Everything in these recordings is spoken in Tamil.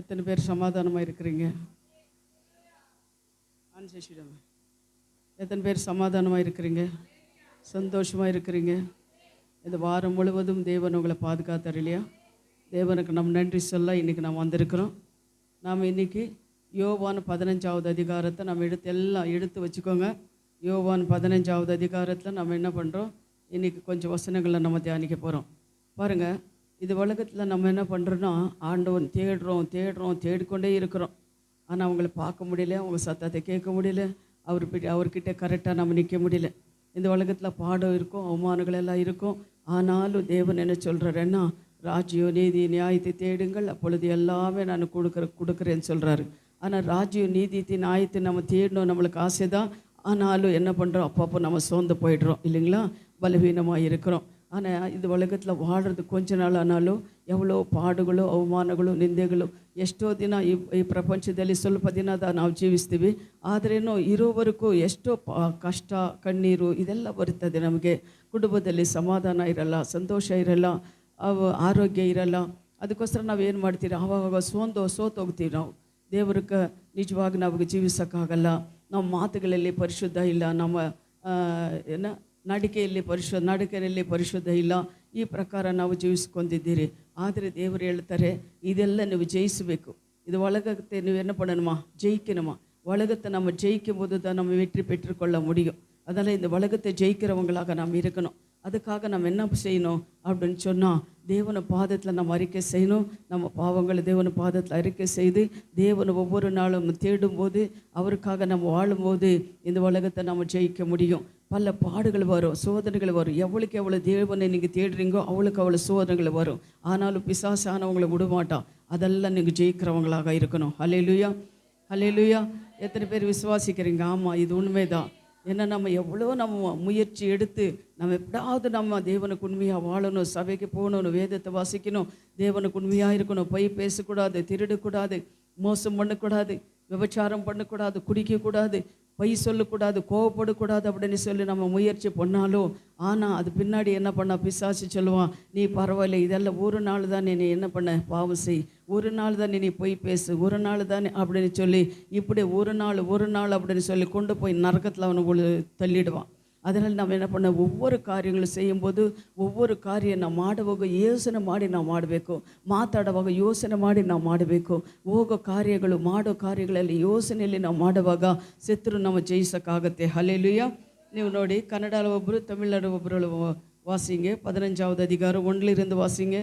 எத்தனை பேர் சமாதானமாக இருக்கிறீங்க? ஆன்சேஷிடம் எத்தனை பேர் சமாதானமாக இருக்கிறீங்க? சந்தோஷமாக இருக்கிறீங்க? இந்த வாரம் முழுவதும் தேவன் உங்களை பாதுகாத்தார் இல்லையா? தேவனுக்கு நம்ம நன்றி சொல்ல இன்றைக்கி நாம் வந்திருக்கிறோம். நாம் இன்றைக்கி யோவான் 15வது அதிகாரத்தை நம்ம எடுத்து வச்சுக்கோங்க. யோவான் 15வது அதிகாரத்தில் நம்ம என்ன பண்ணுறோம்? இன்றைக்கி கொஞ்சம் வசனங்களை நம்ம தியானிக்க போகிறோம். பாருங்கள், இது உலகத்தில் நம்ம என்ன பண்ணுறோன்னா, ஆண்டவன் தேடிக்கொண்டே இருக்கிறோம். ஆனால் அவங்கள பார்க்க முடியல, அவங்க சத்தத்தை கேட்க முடியல, அவர்கிட்ட கரெக்டாக நம்ம நிற்க முடியல. இந்த உலகத்தில் பாடம் இருக்கும், அவமானங்கள் எல்லாம் இருக்கும். ஆனாலும் தேவன் என்ன சொல்கிறாருன்னா, ராஜ்யம் நீதி நியாயத்தை தேடுங்கள், அப்பொழுது எல்லாமே நான் கொடுக்குறேன்னு சொல்கிறாரு. ஆனால் ராஜ்யம் நீதி நியாயத்தை நம்ம தேடணும், நம்மளுக்கு ஆசை தான். ஆனாலும் என்ன பண்ணுறோம், அப்பப்போ நம்ம சோர்ந்து போய்ட்றோம் இல்லைங்களா? பலவீனமாக இருக்கிறோம். ஆனால் இந்த உலகத்தில் வாழ்கிறது கொஞ்ச ನಾள் ಆನಾலும் ಎವಳೋ ಪಾಡುಗಳು ಅವಮಾನಗಳು ನಿಂದೆಗಳು ಎಷ್ಟೋ ದಿನ ಈ ಪ್ರಪಂಚದಲ್ಲಿ ಸ್ವಲ್ಪ ದಿನದ ನಾವು ಜೀವಿಸ್ತೀವಿ. ಆದ್ರೇನೋ ಇರೋವರೆಗೂ ಎಷ್ಟೋ ಕಷ್ಟ ಕಣ್ಣೀರು ಇದೆಲ್ಲ ಬರುತ್ತದೆ. ನಮಗೆ ಕುಟುಂಬದಲ್ಲಿ ಸಮಾಧಾನ ಇರಲ್ಲ, ಸಂತೋಷ ಇರಲ್ಲ, ಆರೋಗ್ಯ ಇರಲ್ಲ. ಅದಕ್ಕೋಸ್ಕರ ನಾವು ಏನು ಮಾಡ್ತೀವಿ, ಆವಾಗ ಸೋತೋಗ್ತೀವಿ. ನಾವು ದೇವರಿಗೆ ನಿಜವಾಗಿ ನಮಗೆ ಜೀವಿಸೋಕ್ಕಾಗಲ್ಲ. ನಮ್ಮ ಮಾತುಗಳಲ್ಲಿ ಪರಿಶುದ್ಧ ಇಲ್ಲ, ನಮ್ಮ ನಡಿಕೆಯಲ್ಲಿ ಪರಿಶುದ್ಧ ಇಲ್ಲ. ಈ ಪ್ರಕಾರ ನಾವು ಜೀವಿಸ್ಕೊಂಡಿದ್ದೀರಿ. ಆದರೆ ದೇವರು ಹೇಳ್ತಾರೆ, ಇದೆಲ್ಲ ನೀವು ಜಯಿಸಬೇಕು. இது உலகத்தை ನೀವು என்ன பண்ணணுமா? ஜெயிக்கணுமா? உலகத்தை நம்ம ஜெயிக்கும் போது தான் நம்ம வெற்றி பெற்றுக்கொள்ள முடியும். அதனால் இந்த உலகத்தை ஜெயிக்கிறவங்களாக நாம் இருக்கணும். அதுக்காக நம்ம என்ன செய்யணும் அப்படின்னு சொன்னால், தேவனை பாதத்தில் நம்ம அறிக்கை செய்யணும். நம்ம பாவங்களை தேவனை பாதத்தில் அறிக்கை செய்து தேவனை ஒவ்வொரு நாளும் தேடும்போது, அவருக்காக நம்ம வாழும்போது இந்த உலகத்தை நம்ம ஜெயிக்க முடியும். பல பாடுகள் வரும், சோதனைகள் வரும். எவ்வளோக்கு எவ்வளோ தேவனை நீங்கள் தேடுறீங்கோ அவளுக்கு அவ்வளோ சோதனைகள் வரும். ஆனாலும் பிசாசானவங்களை விடமாட்டான். அதெல்லாம் நீங்கள் ஜெயிக்கிறவங்களாக இருக்கணும். ஹல்லேலூயா, ஹல்லேலூயா. எத்தனை பேர் விசுவாசிக்கிறீங்க? ஆமாம், இது உண்மைதான். ஏன்னா நம்ம எவ்வளோ நம்ம முயற்சி எடுத்து நம்ம எப்படாவது நம்ம தேவனுக்கு உண்மையாக வாழணும், சபைக்கு போகணும், வேதத்தை வாசிக்கணும், தேவனுக்கு உண்மையாக இருக்கணும், பொய் பேசக்கூடாது, திருடக்கூடாது, மோசம் பண்ணக்கூடாது, விபச்சாரம் பண்ணக்கூடாது, குடிக்கக்கூடாது, பொய் சொல்லக்கூடாது, கோவப்படக்கூடாது அப்படின்னு சொல்லி நம்ம முயற்சி பண்ணாலும், ஆனால் அது பின்னாடி என்ன பண்ண பிசாசு சொல்லுவான், நீ பரவாயில்ல, இதெல்லாம் ஒரு நாள் தான் நீ என்ன பண்ண, பாவம் செய், ஒரு நாள் தான் நீ பொய் பேசு, ஒரு நாள் தானே அப்படின்னு சொல்லி இப்படி ஒரு நாள் அப்படின்னு சொல்லி கொண்டு போய் நரகத்தில் அவனுக்கு தள்ளிடுவான். அதனால் நம்ம என்ன பண்ண, ஒவ்வொரு காரியங்களும் செய்யும்போது ಒவ்வொரு ಕಾರ್ಯ ನಾವು ಮಾಡುವಾಗ ಯೋಚನೆ ಮಾಡಿ ನಾವು ಮಾಡಬೇಕು, ಮಾತಾಡುವಾಗ ಯೋಚನೆ ಮಾಡಿ ನಾವು ಮಾಡಬೇಕು. ಹೋಗೋ ಕಾರ್ಯಗಳು ಮಾಡೋ ಕಾರ್ಯಗಳಲ್ಲಿ ಯೋಚನೆಯಲ್ಲಿ ನಾವು ಮಾಡುವಾಗ ಶತ್ರು ನಾವು ಜಯಿಸೋಕ್ಕಾಗತ್ತೆ. ಹಲ್ಲೇಲೂಯಾ. ನೀವು ನೋಡಿ, ಕನ್ನಡ ಒಬ್ಬರು, ತಮಿಳ್ನಾಡು ಒಬ್ಬರು ವಾಸಿಂಗೆ 15வது அதிகாரம் 1 வாசிங்க.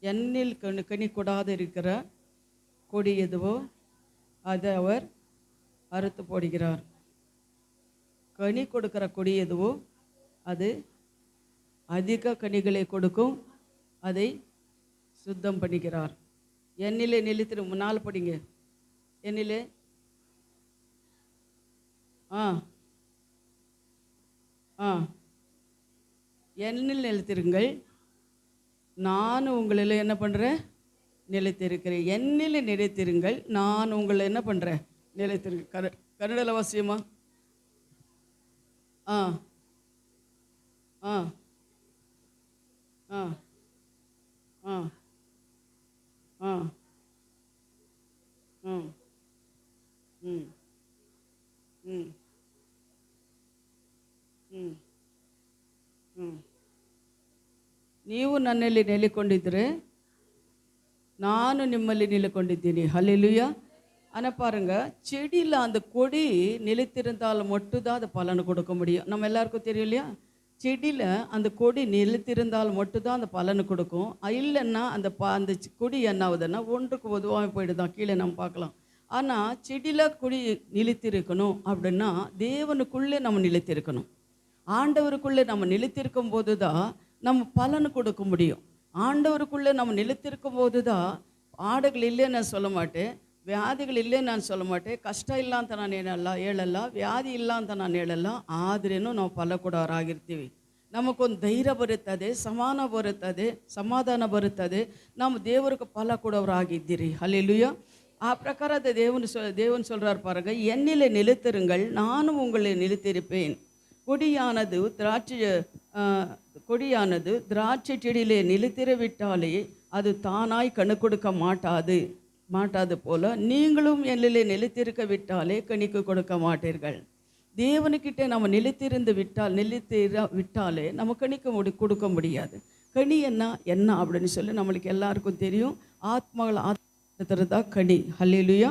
எண்ணில் கனி கொடாது இருக்கிற கொடி எதுவோ அதை அவர் அறுத்து போடுகிறார். கனி கொடுக்கிற கொடி எதுவோ அது அதிக கனிகளை கொடுக்கும், அதை சுத்தம் பண்ணுகிறார். எண்ணிலே நிலைத்திரு, முன்னால் படிங்க. எண்ணிலே எண்ணில் நிலைத்திருங்கள், நான் உங்களில் என்ன பண்ணுறேன், நிலைத்திருக்கிறேன். என்னில் நிலைத்திருங்கள், நான் உங்களை என்ன பண்ணுறேன், நிலைத்திருக்க. கன்னடல வாசியமா? ஆ ஆ ஆ ஆ ஆ ம் ம் ம் ம் ம் ನೀವು ನನ್ನಲ್ಲಿ ನೆಲೆಕೊಂಡಿದ್ದರೆ ನಾನು ನಿಮ್ಮಲ್ಲಿ நிலைக்கொண்டிದ್ದೀನಿ. ஹல்லேலூயா. ஆனால் பாருங்கள், செடியில் அந்த கொடி நிலைத்திருந்தால் மட்டும்தான் அது பலன் கொடுக்க முடியும். நம்ம எல்லாருக்கும் தெரியும் இல்லையா? செடியில் அந்த கொடி நிலைத்திருந்தால் மட்டும்தான் அந்த பலன் கொடுக்கும். இல்லைன்னா அந்த கொடி என்ன ஆகுதுன்னா ஒன்றுக்கு உதவாமல் போயிடுதான். கீழே நம்ம பார்க்கலாம். ஆனால் செடியில் கொடி நிலைத்திருக்கணும் அப்படின்னா தேவனுக்குள்ளே நம்ம நிலைத்திருக்கணும். ஆண்டவருக்குள்ளே நம்ம நிலைத்திருக்கும் போது தான் நம்ம பலன் கொடுக்க முடியும். ஆண்டவருக்குள்ளே நம்ம நிலைத்திருக்கும் போது தான் ಆಡುಗಳು ಇಲ್ಲೇ ನಾನು சொல்ல ಮಾಟೇನ್, ವ್ಯಾಧಿಗಳು ಇಲ್ಲೇ ನಾನು சொல்ல ಮಾಟೇನ್, ಕಷ್ಟ ಇಲ್ಲ ಅಂತ ನಾನು ಹೇಳಲ್ಲ, ವ್ಯಾಧಿ ಇಲ್ಲ ಅಂತ ನಾನು ಹೇಳಲ್ಲ. ಆದ್ರೇನು ನಾವು ಫಲ ಕೊಡೋರಾಗಿರ್ತೀವಿ. ನಮಗೊಂದು ಧೈರ್ಯ ಬರುತ್ತದೆ, ಸಮಾಧಾನ ಬರುತ್ತದೆ, ನಮ್ಮ ದೇವರಿಗೆ ಫಲ ಕೊಡೋರಾಗಿದ್ದೀರಿ. ಹಲ್ಲೇಲೂಯಾ. ಆ ಪ್ರಕಾರದ தேவன் சொல்றார் பாருங்க, என்னிலே நிலைத்திருங்கள், நானும் உங்களை நிலைத்திருப்பேன். கொடியானது திராட்சை கொடியானது திராட்சை செடியிலே நிலைத்திரவிட்டாலே அது தானாய் கனி கொடுக்க மாட்டாது போல நீங்களும் என்னிலே நிலைத்திருக்க விட்டாலே கனிக்கு கொடுக்க மாட்டீர்கள். தேவனுக்கிட்ட நம்ம நிலைத்திருந்து விட்டாலே நம்ம கணிக்க கொடுக்க முடியாது. கனி என்ன அப்படின்னு சொல்லி நம்மளுக்கு எல்லாருக்கும் தெரியும். ஆத்மாவில் தான் கனி. ஹல்லேலூயா.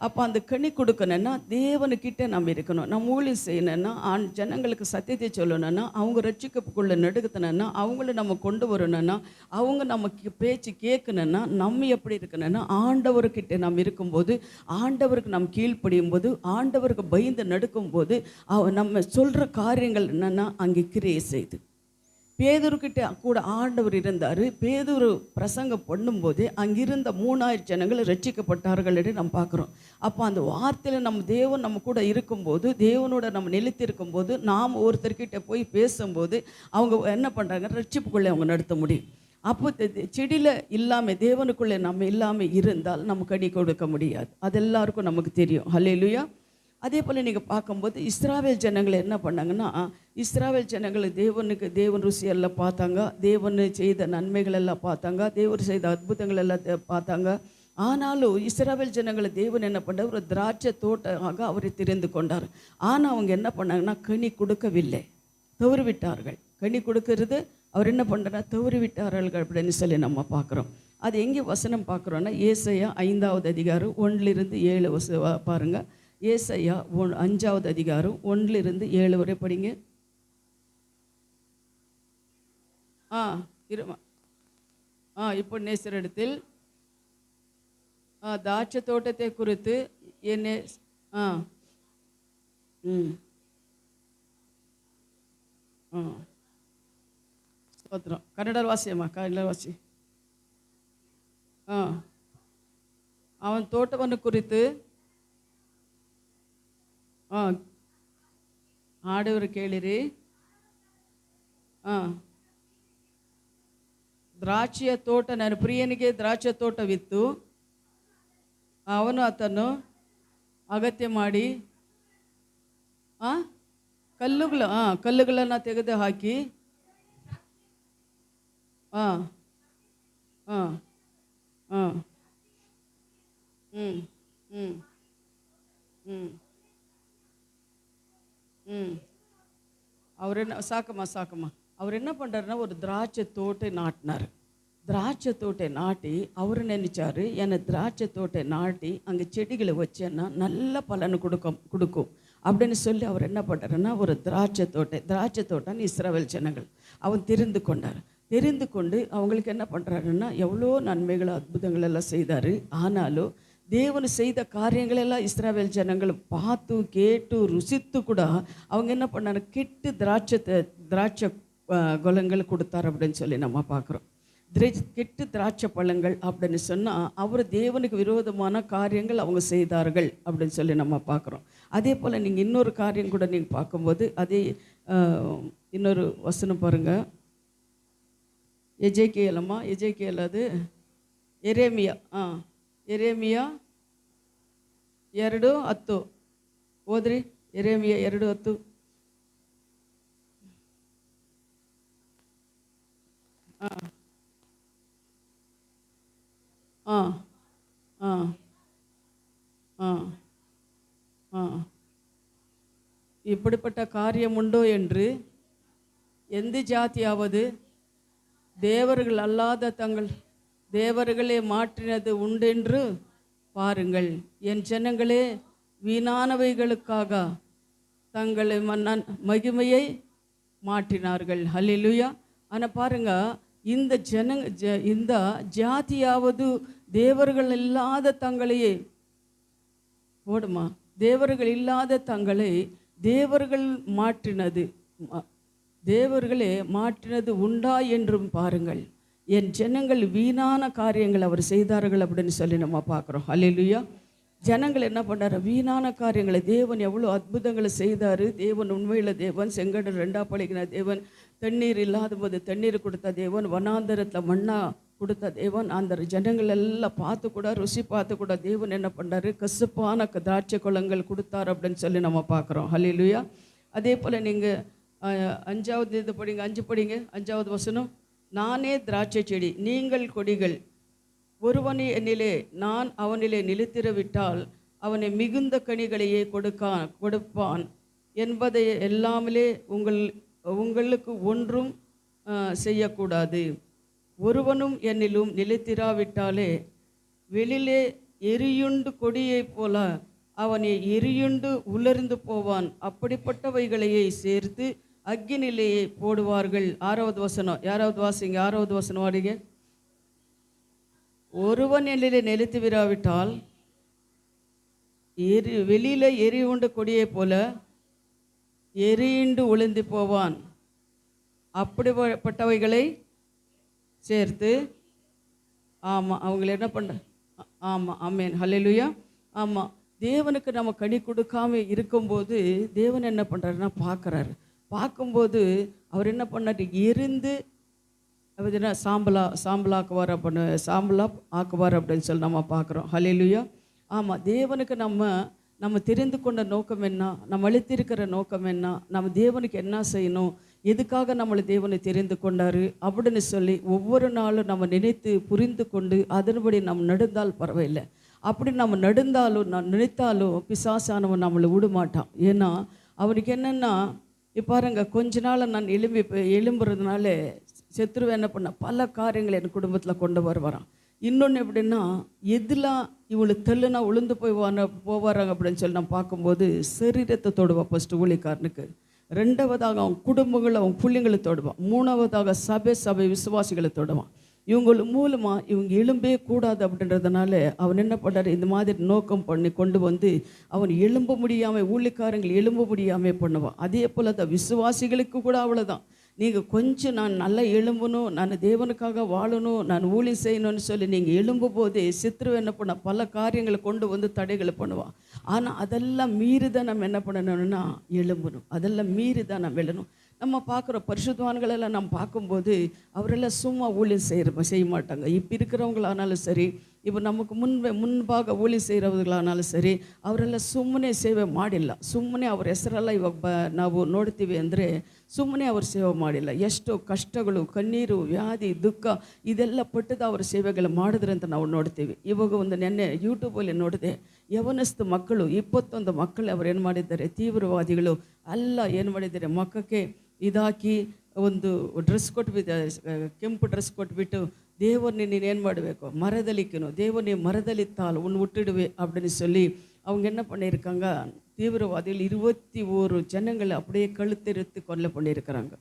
அப்போ அந்த கனி கொடுக்கணுன்னா தேவனுக்கிட்ட நம்ம இருக்கணும். நம்ம ஊழியம் செய்யணுன்னா, ஜனங்களுக்கு சத்தியத்தை சொல்லணுன்னா, அவங்க ரட்சிக்கப்புக்குள்ளே நடுக்கணுன்னா, அவங்கள நம்ம கொண்டு வரணுன்னா, அவங்க நமக்கு பேச்சு கேட்கணுன்னா, நம்ம எப்படி இருக்கணும்னா ஆண்டவர்கிட்ட நம்ம இருக்கும்போது, ஆண்டவருக்கு நம்ம கீழ்ப்படியும் போது, ஆண்டவருக்கு பயந்து நடுக்கும்போது நம்ம சொல்கிற காரியங்கள் என்னென்னா அங்கே கிரியை செய்து. பேதுருக்கிட்ட கூட ஆண்டவர் இருந்தார். பேதுரு பிரசங்கம் பண்ணும்போது அங்கிருந்த 3000 ஜனங்கள் ரட்சிக்கப்பட்டார்கள் என்று நம்ம பார்க்குறோம். அப்போ அந்த வார்த்தையில் நம்ம தேவன் நம்ம கூட இருக்கும்போது, தேவனோட நம்ம நிலைத்திருக்கும்போது, நாம் ஒருத்தர்கிட்ட போய் பேசும்போது அவங்க என்ன பண்ணுறாங்க, ரட்சிப்புக்குள்ளே அவங்க நடத்த முடியும். அப்போ செடியில் இல்லாமல் தேவனுக்குள்ளே நம்ம இல்லாமல் இருந்தால் நம்ம கனி கொடுக்க முடியாது. அது எல்லாருக்கும் நமக்கு தெரியும். ஹல்லேலூயா. அதே போல் நீங்கள் பார்க்கும்போது இஸ்ராவேல் ஜனங்களை என்ன பண்ணாங்கன்னா, இஸ்ராவேல் ஜனங்களை தேவன் ருசியெல்லாம் பார்த்தாங்க, தேவன் செய்த நன்மைகள் எல்லாம் பார்த்தாங்க, தேவன் செய்த அற்புதங்கள் எல்லாம் பார்த்தாங்க. ஆனாலும் இஸ்ராவேல் ஜனங்களை தேவன் என்ன பண்ணார், ஒரு திராட்சை தோட்டமாக அவரை தெரிந்து கொண்டார். ஆனால் அவங்க என்ன பண்ணாங்கன்னா கனி கொடுக்கவில்லை, தவறிவிட்டார்கள். கனி கொடுக்கறது அவர் என்ன பண்ணுறா, தவறிவிட்டார்கள் அப்படின்னு சொல்லி நம்ம பார்க்குறோம். அது எங்கே வசனம் பார்க்குறோன்னா, ஏசாயா 5வது அதிகாரம் 1-7 பாருங்கள். ஏசாயா 5வது அதிகாரம் 1-7 வரை படிங்க. இப்போ நேசரிடத்தில் திராட்சை தோட்டத்தை குறித்து என்ன ஸ்தோத்திரம். கன்னட வாசியம்மா, கன்னಡ வாசி. அவன் தೋಟವನ್ನು ಕುರಿತು ಆಡವರು ಕೇಳಿರಿ. ದ್ರಾಕ್ಷಿಯ ತೋಟ, ನನ್ನ ಪ್ರಿಯನಿಗೆ ದ್ರಾಕ್ಷಿ ತೋಟವಿತ್ತು. ಅವನು ಆತನು ಅಗತ್ಯ ಮಾಡಿ ಕಲ್ಲುಗಳನ್ನು ತೆಗೆದು ಹಾಕಿ அவர் என்ன சாக்கம்மா அவர் என்ன பண்ணுறாருன்னா, ஒரு திராட்சை தோட்டை நாட்டினார். திராட்சை தோட்டை நாட்டி அவர் நினைச்சாரு, என்னை திராட்சை தோட்டை நாட்டி அங்கே செடிகளை வச்சேன்னா நல்ல பலன் கொடுக்கும் அப்படின்னு சொல்லி அவர் என்ன பண்ணுறாருன்னா, ஒரு திராட்சை தோட்டம் இஸ்ரவேல் ஜனங்கள் அவன் தெரிந்து கொண்டு அவங்களுக்கு என்ன பண்ணுறாருன்னா, எவ்வளோ நன்மைகள் அற்புதங்கள் எல்லாம் செய்தார். ஆனாலும் தேவன் செய்த காரியங்களெல்லாம் இஸ்ரவேல் ஜனங்கள் பார்த்து கேட்டு ருசித்து கூட அவங்க என்ன பண்ணாரு, கெட்டு திராட்சை குலங்கள் கொடுத்தார் அப்படின்னு சொல்லி நம்ம பார்க்குறோம். கெட்டு திராட்சை பழங்கள் அப்படின்னு சொன்னால் அவர் தேவனுக்கு விரோதமான காரியங்கள் அவங்க செய்தார்கள் அப்படின்னு சொல்லி நம்ம பார்க்குறோம். அதே போல் நீங்கள் இன்னொரு காரியம் கூட நீங்கள் பார்க்கும்போது அதே இன்னொரு வசனம் பாருங்கள். எஜேக்கியல் அது எரேமியா 2:10 ಓದ್ರಿ. ಎರೇಮಿಯ 2:10. இப்படிப்பட்ட காரியம் உண்டோ என்று எந்த ஜாதியாவது தேவர்கள் அல்லாத தங்கள் தேவர்களே மாற்றினது உண்டென்று பாருங்கள். என் ஜனங்களே வீணானவைகளுக்காக தங்களை மகிமையை மாற்றினார்கள். ஹல்லேலூயா. ஆனால் பாருங்க, இந்த ஜாதியாவது தேவர்கள் இல்லாத தங்களையே போடுமா, தேவர்கள் இல்லாத தங்களை தேவர்களே மாற்றினது உண்டா என்றும் பாருங்கள். என் ஜனங்கள் வீணான காரியங்கள் அவர் செய்தார்கள் அப்படின்னு சொல்லி நம்ம பார்க்குறோம். ஹல்லேலூயா. ஜனங்கள் என்ன பண்ணார், வீணான காரியங்களை. தேவன் எவ்வளோ அற்புதங்களை செய்தார். தேவன் உண்மையில் தேவன், செங்கடல் 2 பழகின தேவன், தண்ணீர் இல்லாத போது தண்ணீர் கொடுத்த தேவன், வனாந்தரத்தில் மண்ணா கொடுத்த தேவன் அந்த ஜனங்கள் எல்லாம் பார்த்து கூட ருசி பார்த்து கூட தேவன் என்ன பண்ணாரு, கசப்பான திராட்சை குளங்கள் கொடுத்தார் அப்படின்னு சொல்லி நம்ம பார்க்குறோம். ஹல்லேலூயா. அதே போல் நீங்கள் 5வது இது படிங்க, 5 படிங்க, 5வது வசனம். நானே திராட்சை செடி, நீங்கள் கொடிகள். ஒருவனை என்னிலே நான் அவனிலே நிலைத்திரவிட்டால் அவனை மிகுந்த கனிகளையே கொடுப்பான் என்பதை எல்லாமலே உங்களுக்கு ஒன்றும் செய்யக்கூடாது. ஒருவனும் என்னிலும் நிலைத்திராவிட்டாலே வெளியிலே எரியுண்டு கொடியைப் போல அவனை எரியுண்டு உலர்ந்து போவான். அப்படிப்பட்டவைகளையே சேர்த்து அக்கினிலேயே போடுவார்கள். 6வது வசனம், யாராவது வாசிங்க, 6வது வசனம் வாடிங்க. ஒருவன் என்னிலே நிலைத்து விராவிட்டால் வெளியில எரியுண்டு கொடியை போல எரியுண்டு உளுந்து போவான். அப்படிப்பட்டவைகளை சேர்த்து ஆமாம் அவங்களை என்ன பண்ணுற. ஆமாம், ஆமேன், ஹல்லேலூயா. ஆமாம், தேவனுக்கு நம்ம கனி கொடுக்காம இருக்கும்போது தேவன் என்ன பண்ணுறாருன்னா பார்க்குறாரு. பார்க்கும்போது அவர் என்ன பண்ணார், எரிந்து என்ன சாம்பலாக்குவார் அப்படின்னு ஆக்குவார் அப்படின்னு சொல்லி நம்ம பார்க்குறோம். ஹல்லேலூயா. ஆமாம், தேவனுக்கு நம்ம தெரிந்து கொண்ட நோக்கம் என்ன, நம்ம அளித்திருக்கிற நோக்கம் என்ன, நம்ம தேவனுக்கு என்ன செய்யணும், எதுக்காக நம்மளை தேவனை தெரிந்து கொண்டாரு அப்படின்னு சொல்லி ஒவ்வொரு நாளும் நம்ம நினைத்து புரிந்து கொண்டு அதன்படி நம்ம நடந்தால் பரவாயில்லை. அப்படி நம்ம நடந்தாலும் நினைத்தாலும் பிசாசானவன் நம்மளை விட மாட்டான். ஏன்னா அவனுக்கு என்னென்னா, பாருங்க, கொஞ்ச நாள் நான் எழும்புறதுனால சத்துருவை என்ன பண்ண பல காரியங்களை என் குடும்பத்தில் கொண்டு வருவாரான். இன்னொன்று எப்படின்னா, எதுலாம் இவளை தெல்லுனா உளுந்து போவாராங்க அப்படின்னு சொல்லி நான் பார்க்கும்போது சரீரத்தை தொடுவான் ஃபஸ்ட்டு ஊழியக்காரனுக்கு. 2வதாக அவன் குடும்பங்களை அவன் பிள்ளைங்களை தொடுவான். 3வதாக சபை விசுவாசிகளை தொடுவான். இவங்க மூலமாக இவங்க எழும்பே கூடாது அப்படின்றதுனால அவன் என்ன பண்ணுறாரு, இந்த மாதிரி நோக்கம் பண்ணி கொண்டு வந்து அவன் எழும்ப முடியாமல், ஊழியக்காரங்கள் எழும்ப முடியாமல் பண்ணுவான். அதே போல் தான் விசுவாசிகளுக்கு கூட அவ்வளோதான். நீங்கள் கொஞ்சம் நான் நல்லா எழும்பணும், நான் தேவனுக்காக வாழணும், நான் ஊழியம் செய்யணும்னு சொல்லி நீங்கள் எழும்பும் போதே சித்ரு என்ன பண்ண பல காரியங்களை கொண்டு வந்து தடைகளை பண்ணுவான். ஆனால் அதெல்லாம் மீறி தான் நம்ம என்ன பண்ணணும்னா எழும்பணும். அதெல்லாம் மீறி தான் நம்ம எழணும். நம்ம பார்க்குற பரிசுத்தவான்களெல்லாம் நம்ம பார்க்கும்போது அவரெல்லாம் சும்மா ஊழியம் செய்ய மாட்டாங்க. இப்போ இருக்கிறவங்களானாலும் சரி, இப்போ நமக்கு முன்பாக ஊழியம் செய்கிறவர்களானாலும் ಸರಿ, ಅವರೆಲ್ಲ ಸುಮ್ಮನೆ ಸೇವೆ ಮಾಡಿಲ್ಲ. ಸುಮ್ಮನೆ ಅವ್ರ ಹೆಸರೆಲ್ಲ ಇವಾಗ ನಾವು ನೋಡ್ತೀವಿ ಅಂದರೆ ಸುಮ್ಮನೆ ಅವರು ಸೇವೆ ಮಾಡಿಲ್ಲ. ಎಷ್ಟೋ ಕಷ್ಟಗಳು, ಕಣ್ಣೀರು, ವ್ಯಾಧಿ, ದುಃಖ ಇದೆಲ್ಲ ಪಟ್ಟದ ಅವರ ಸೇವೆಗಳು ಮಾಡಿದ್ರೆ ಅಂತ ನಾವು ನೋಡ್ತೀವಿ. ಇವಾಗ ಒಂದು ನೆನ್ನೆ ಯೂಟ್ಯೂಬಲ್ಲಿ ನೋಡಿದೆ, ಯವನಸ್ಥ ಮಕ್ಕಳು 21 ಮಕ್ಕಳು ಅವರು ಏನು ಮಾಡಿದ್ದಾರೆ, ತೀವ್ರವಾದಿಗಳು ಎಲ್ಲ ಏನು ಮಾಡಿದ್ದಾರೆ, ಮಕ್ಕಕ್ಕೆ ಇದಾಕಿ ಒಂದು ಡ್ರೆಸ್ ಕೊಟ್ಬಿಟ್ಟು, ಕೆಂಪು ಡ್ರೆಸ್ ಕೊಟ್ಬಿಟ್ಟು, தேவனை நீ ಏನು ಮಾಡಬೇಕು, மரதளிக்கணும், தேவனை மரதளித்தால் உன் விட்டுடுவே அப்படின்னு சொல்லி அவங்க என்ன பண்ணியிருக்காங்க, தீவிரவாதிகள் 21 ஜனங்களை அப்படியே கழுத்தெடுத்து கொலை பண்ணியிருக்கிறாங்க.